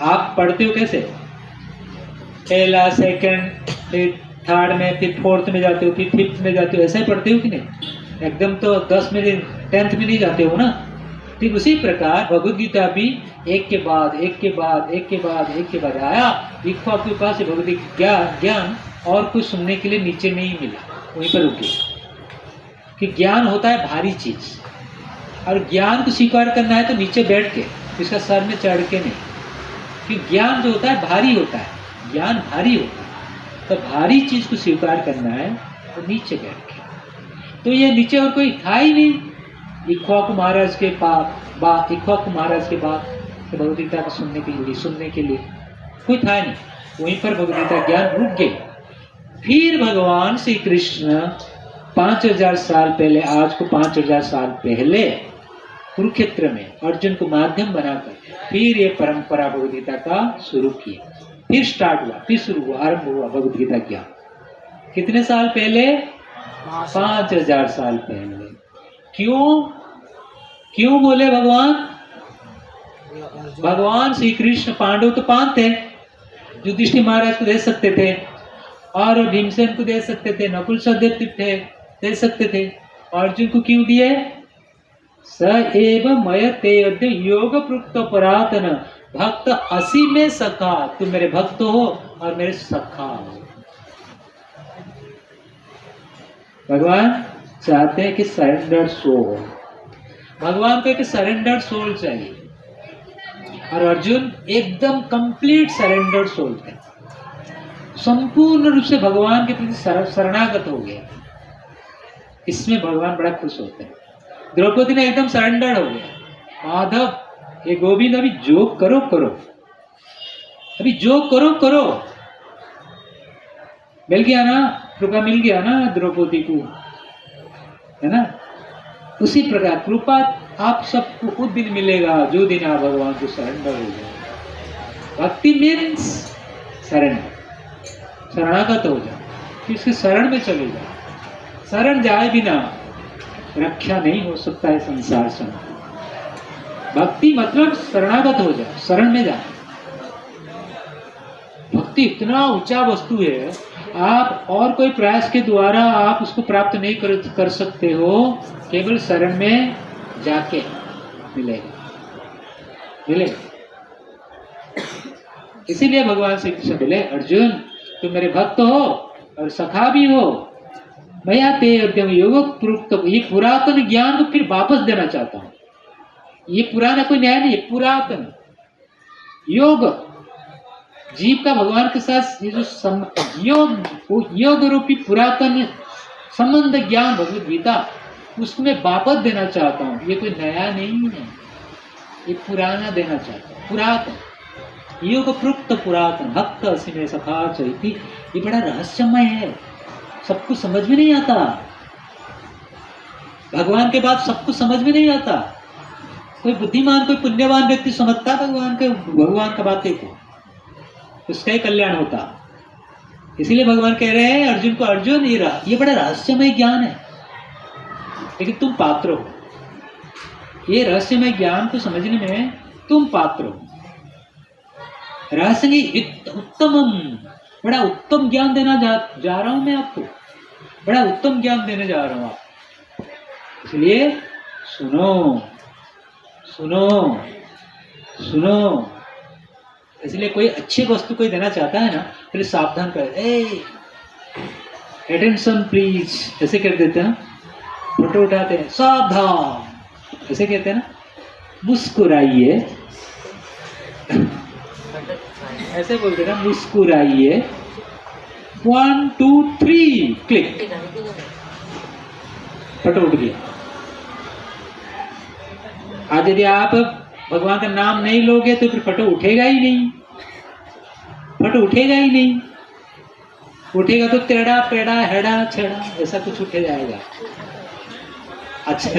आप पढ़ते हो कैसे? पहला, सेकंड, फिर थर्ड में, फिर फोर्थ में जाते हो, फिर फिफ्थ में जाते हो, ऐसा ही पढ़ते हो कि नहीं? एकदम तो 10 में 10th में नहीं जाते हो ना। ठीक उसी प्रकार भगवद गीता भी एक के बाद एक आया। इक्ष्वाकु के पास भगवद ज्ञान और कुछ सुनने के लिए नीचे नहीं मिला, वहीं पर रुके। कि ज्ञान होता है भारी चीज, और ज्ञान को स्वीकार करना है तो नीचे बैठ के, इसका सर में चढ़ के नहीं। कि ज्ञान जो होता है भारी होता है, ज्ञान भारी होता है, तो भारी चीज को स्वीकार करना है तो नीचे बैठ के। तो ये नीचे और कोई था ही नहीं। इक्ष्वाकु महाराज के बाद भगवद गीता को सुनने के लिए कोई था नहीं, वहीं पर भगवद्गीता ज्ञान रुक गई। फिर भगवान श्री कृष्ण 5000 साल पहले, आज को 5000 साल पहले कुरुक्षेत्र में अर्जुन को माध्यम बनाकर फिर ये परंपरा भगवद्गीता का शुरू किया, फिर स्टार्ट हुआ, फिर शुरू हुआ, आरंभ हुआ भगवद्गीता ज्ञान। कितने साल पहले? 5000 साल पहले। क्यों बोले भगवान? भगवान श्री कृष्ण, पांडव तो 5 थे, युधिष्ठिर महाराज को दे सकते थे, और भीमसेन को दे सकते थे, नकुल सहदेव थे दे सकते थे, अर्जुन को क्यों दिए? स एव मय ते अद्य योग प्रोक्त परातन भक्त असी में सखा, तुम मेरे भक्त हो और मेरे सखा हो। भगवान चाहते हैं कि सरेंडर सोल, भगवान को एक सरेंडर सोल चाहिए, और अर्जुन एकदम कंप्लीट सरेंडर सोल थे, संपूर्ण रूप से भगवान के प्रति शरणागत हो गया। इसमें भगवान बड़ा खुश होते हैं। द्रौपदी ने एकदम सरेंडर हो गया, माधव ये गोविंद अभी जो करो करो, अभी जो करो करो। मिल गया ना, कृपा मिल गया ना द्रौपदी को, है ना? उसी प्रकार कृपा आप सबको उस दिन मिलेगा जो दिन आप भगवान को सरेंडर हो जाए। भक्ति मीन्स सरेंडर, शरणागत हो जाए, किसी शरण में चले जाए। शरण जाए बिना रक्षा नहीं हो सकता है संसार से। भक्ति मतलब शरणागत हो जाए, शरण में जाए। भक्ति इतना ऊंचा वस्तु है, आप और कोई प्रयास के द्वारा आप उसको प्राप्त नहीं कर सकते हो, केवल शरण में जाके मिलेगा। इसीलिए भगवान श्री कृष्ण बोले, अर्जुन तुम मेरे भक्त हो और सखा भी हो, मैं ते अद्यम योग प्रोक्त, ये पुरातन ज्ञान को फिर वापस देना चाहता हूं। ये पुराना कोई न्याय नहीं है, पुरातन योग, जीव का भगवान के साथ ये जो योग रूपी पुरातन संबंध ज्ञान भगवद गीता, उसमें वापस देना चाहता हूँ। ये कोई नया नहीं है, ये पुराना देना चाहता हूँ, पुरातन योग प्रोक्त पुरातन भक्त असी में सखा चैती। ये बड़ा रहस्यमय है, सबको समझ में नहीं आता। भगवान के बात सबको समझ में नहीं आता। कोई बुद्धिमान, कोई पुण्यवान व्यक्ति समझता भगवान का बातें को, उसका ही कल्याण होता। इसीलिए भगवान कह रहे हैं अर्जुन को, अर्जुन ये बड़ा रहस्यमय ज्ञान है, लेकिन तुम पात्र हो। ये रहस्यमय ज्ञान को समझने में तुम पात्र हो। रहस्य उत्तमम, बड़ा उत्तम ज्ञान देना जा रहा हूं मैं आपको, बड़ा उत्तम ज्ञान देने जा रहा हूं आपको। इसलिए सुनो सुनो सुनो। इसलिए कोई अच्छी वस्तु कोई देना चाहता है ना, फिर सावधान कर, अटेंशन प्लीज ऐसे कर देते हैं, फोटो उठाते हैं, सावधान ऐसे कहते हैं ना, मुस्कुराइए ऐसे बोलते ना, मुस्कुराइए, 1 2 3 क्लिक, फोटो उठ गया। आज यदि आप भगवान का नाम नहीं लोगे तो फिर फोटो उठेगा ही नहीं, फोटो उठेगा ही नहीं। उठेगा तो टेढ़ा पेड़ा हेड़ा छेड़ा ऐसा कुछ उठे जाएगा। अच्छा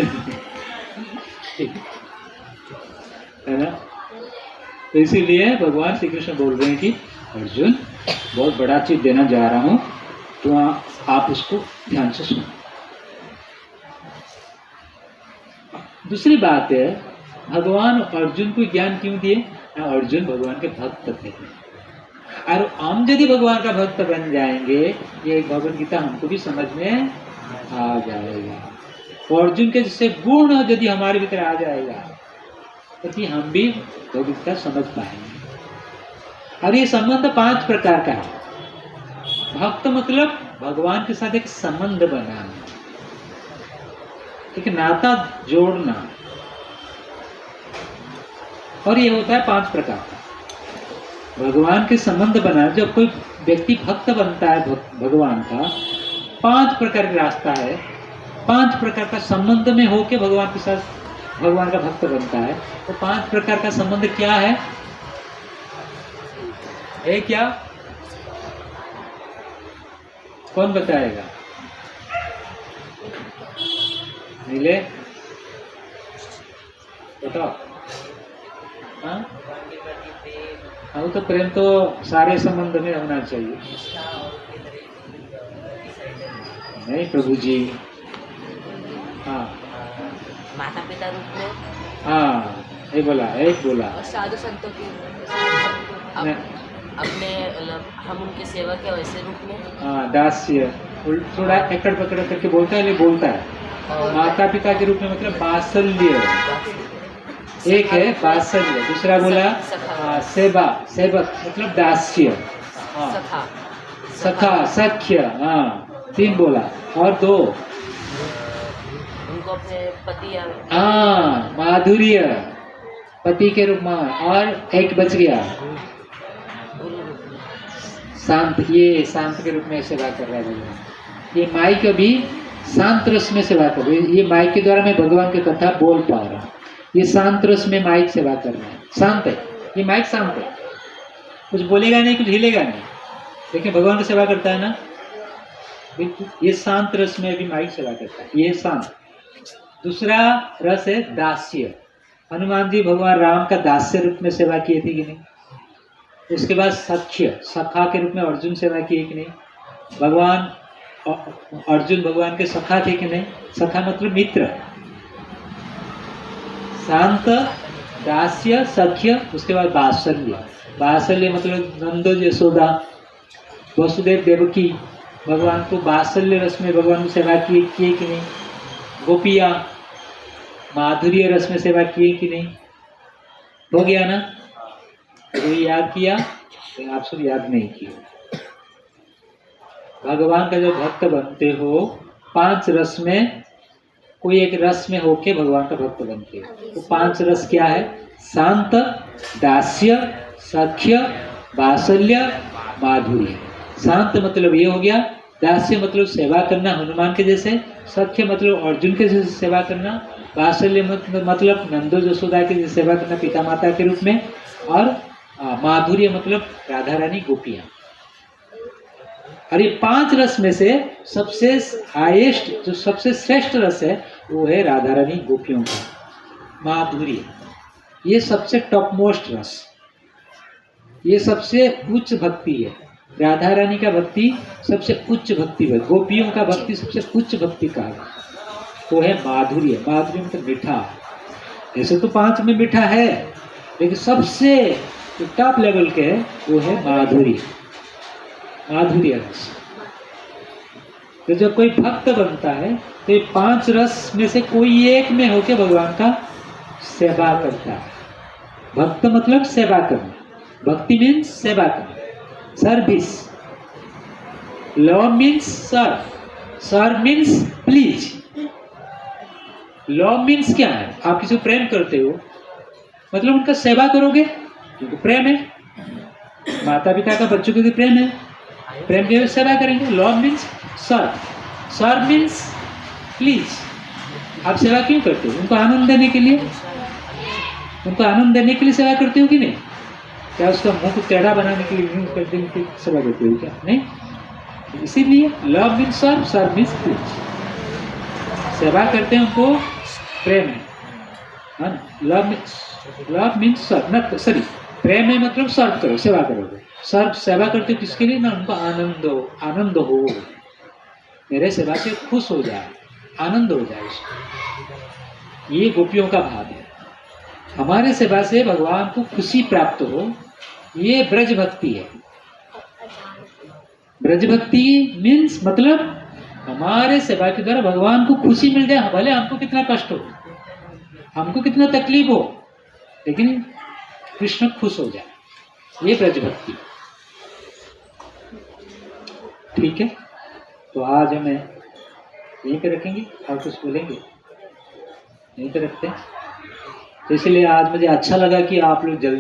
है ना? तो इसीलिए भगवान श्री कृष्ण बोल रहे हैं कि अर्जुन बहुत बड़ा चीज देना जा रहा हूं, तो आप उसको ध्यान से सुनो। दूसरी बात है, भगवान अर्जुन को ज्ञान क्यों दिए? अर्जुन भगवान के भक्त थे, और हम यदि भगवान का भक्त बन जाएंगे, ये भगवद गीता हमको भी समझ में आ जाएगा। और अर्जुन के जैसे गुण यदि हमारे भीतर आ जाएगा तो फिर हम भी भगवद गीता समझ पाएंगे। और ये संबंध 5 प्रकार का है। भक्त मतलब भगवान के साथ एक संबंध बनाना, एक नाता जोड़ना, और ये होता है 5 प्रकार का। भगवान के संबंध बनाना, जब कोई व्यक्ति भक्त बनता है भगवान का, 5 प्रकार का रास्ता है, 5 प्रकार का संबंध में होके भगवान के साथ भगवान का भक्त बनता है। तो 5 प्रकार का संबंध क्या है? है क्या? कौन बताएगा? नीले बताओ। हाँ, वो तो प्रेम तो सारे संबंध में होना चाहिए। नहीं प्रभु जी। हाँ माता पिता रूप में, हाँ, एक बोला, एक बोला। और साधु संतों के न- अपने मतलब हम उनके सेवक है वैसे रूप में। हाँ, दास्य थोड़ा एकड़ पकड़ करके बोलता है, लेकिन बोलता है। माता पिता के रूप में मतलब बात्सल्य, एक है बात्सल्य, दूसरा बोला सेवा, सेवक मतलब दास्य। हाँ, सखा, सखा, सख्य, हाँ, 3 बोला। और 2 उनको अपने पति या हाँ, माधुर्य, पति के रूप में। और एक बच गया, गुरु रूप में। शांत, ये शांत के रूप में सेवा कर रहा है भगवान। ये माई का भी शांत रस में सेवा कर रही है। ये माई के द्वारा मैं भगवान की कथा बोल पा रहा हूँ। ये शांत रस में माइक सेवा कर रहा है, शांत है। ये माइक शांत है, कुछ बोलेगा नहीं, कुछ हिलेगा नहीं, लेकिन भगवान की सेवा करता है ना। ये शांत रस में भी माइक सेवा करता है, ये शांत। दूसरा रस है दास्य। हनुमान जी भगवान राम का दास्य रूप में सेवा किए थे कि नहीं? उसके बाद सख्य, सखा के रूप में अर्जुन सेवा किए कि नहीं? भगवान अर्जुन भगवान के सखा थे कि नहीं? सखा मतलब मित्र। शांत, दास्य, सख्य, उसके बाद वात्सल्य। वात्सल्य मतलब नंदो यशोदा, वसुदेव देवकी भगवान को वात्सल्य रस में भगवान की सेवा किए कि नहीं? गोपियाँ माधुर्य रस में सेवा किए कि नहीं? हो गया ना? कोई याद किया? आप सब याद नहीं किए। भगवान का जो भक्त बनते हो, 5 रस में कोई एक रस में होके भगवान का भक्त बनते हो। तो 5 रस क्या है? शांत, दास्य, सख्य, वात्सल्य, माधुर्य। शांत मतलब ये हो गया, दास्य मतलब सेवा करना हनुमान के जैसे, सख्य मतलब अर्जुन के जैसे सेवा करना, वात्सल्य मतलब नंदो यशोदा के जैसे सेवा करना पिता माता के रूप में, और माधुर्य मतलब राधा रानी गोपियाँ। और ये 5 रस में से सबसे हाईएस्ट, जो सबसे श्रेष्ठ रस है, वो है राधा रानी गोपियों का माधुर्य। ये सबसे टॉप मोस्ट रस, ये सबसे उच्च भक्ति है। राधा रानी का भक्ति सबसे उच्च भक्ति है, गोपियों का भक्ति सबसे उच्च भक्ति का है, वो है माधुर्य। माधुर्य मतलब मीठा। ऐसे तो 5 में मीठा है, लेकिन सबसे जो टॉप लेवल के है वो है माधुर्य, माधुर्य रस। तो जब कोई भक्त बनता है तो ये 5 रस में से कोई एक में होके भगवान का सेवा करता है। भक्त मतलब सेवा करना, भक्ति मीन्स सेवा करना, service. Love means serve, serve means please. Love means क्या है? आप किसी को प्रेम करते हो मतलब उनका सेवा करोगे, क्योंकि प्रेम है। माता पिता का बच्चों के लिए प्रेम है, प्रेम की सेवा करेंगे। Love means serve, serve means please. आप सेवा क्यों करते हो? उनको आनंद देने के लिए, उनको आनंद देने के लिए सेवा करते हो कि नहीं? क्या उसका मुंह को टेढ़ा बनाने के लिए कर देने की सेवा करते हो क्या? नहीं। इसीलिए love means serve, serve means please. सेवा करते हैं उनको प्रेम है। लव मीन्स सर्व, न सॉरी, प्रेम है मतलब सर्व करो, सेवा करोगे। सर्व सेवा करते हो किसके लिए? ना उनको आनंद हो, मेरे सेवा से खुश हो जाए, आनंद हो जाए उसको। ये गोपियों का भाव है। हमारे सेवा से भगवान को खुशी प्राप्त हो, ये ब्रज भक्ति है। ब्रज भक्ति मीन्स मतलब हमारे सेवा के द्वारा भगवान को खुशी मिल जाए, भले हमको कितना कष्ट हो, हमको कितना तकलीफ हो, लेकिन कृष्ण खुश हो जाए, ये ब्रज भक्ति। ठीक है, तो आज हमें यहीं पे रखेंगे और कुछ बोलेंगे? यहीं पे रखते हैं। तो इसलिए आज मुझे अच्छा लगा कि आप लोग जल्दी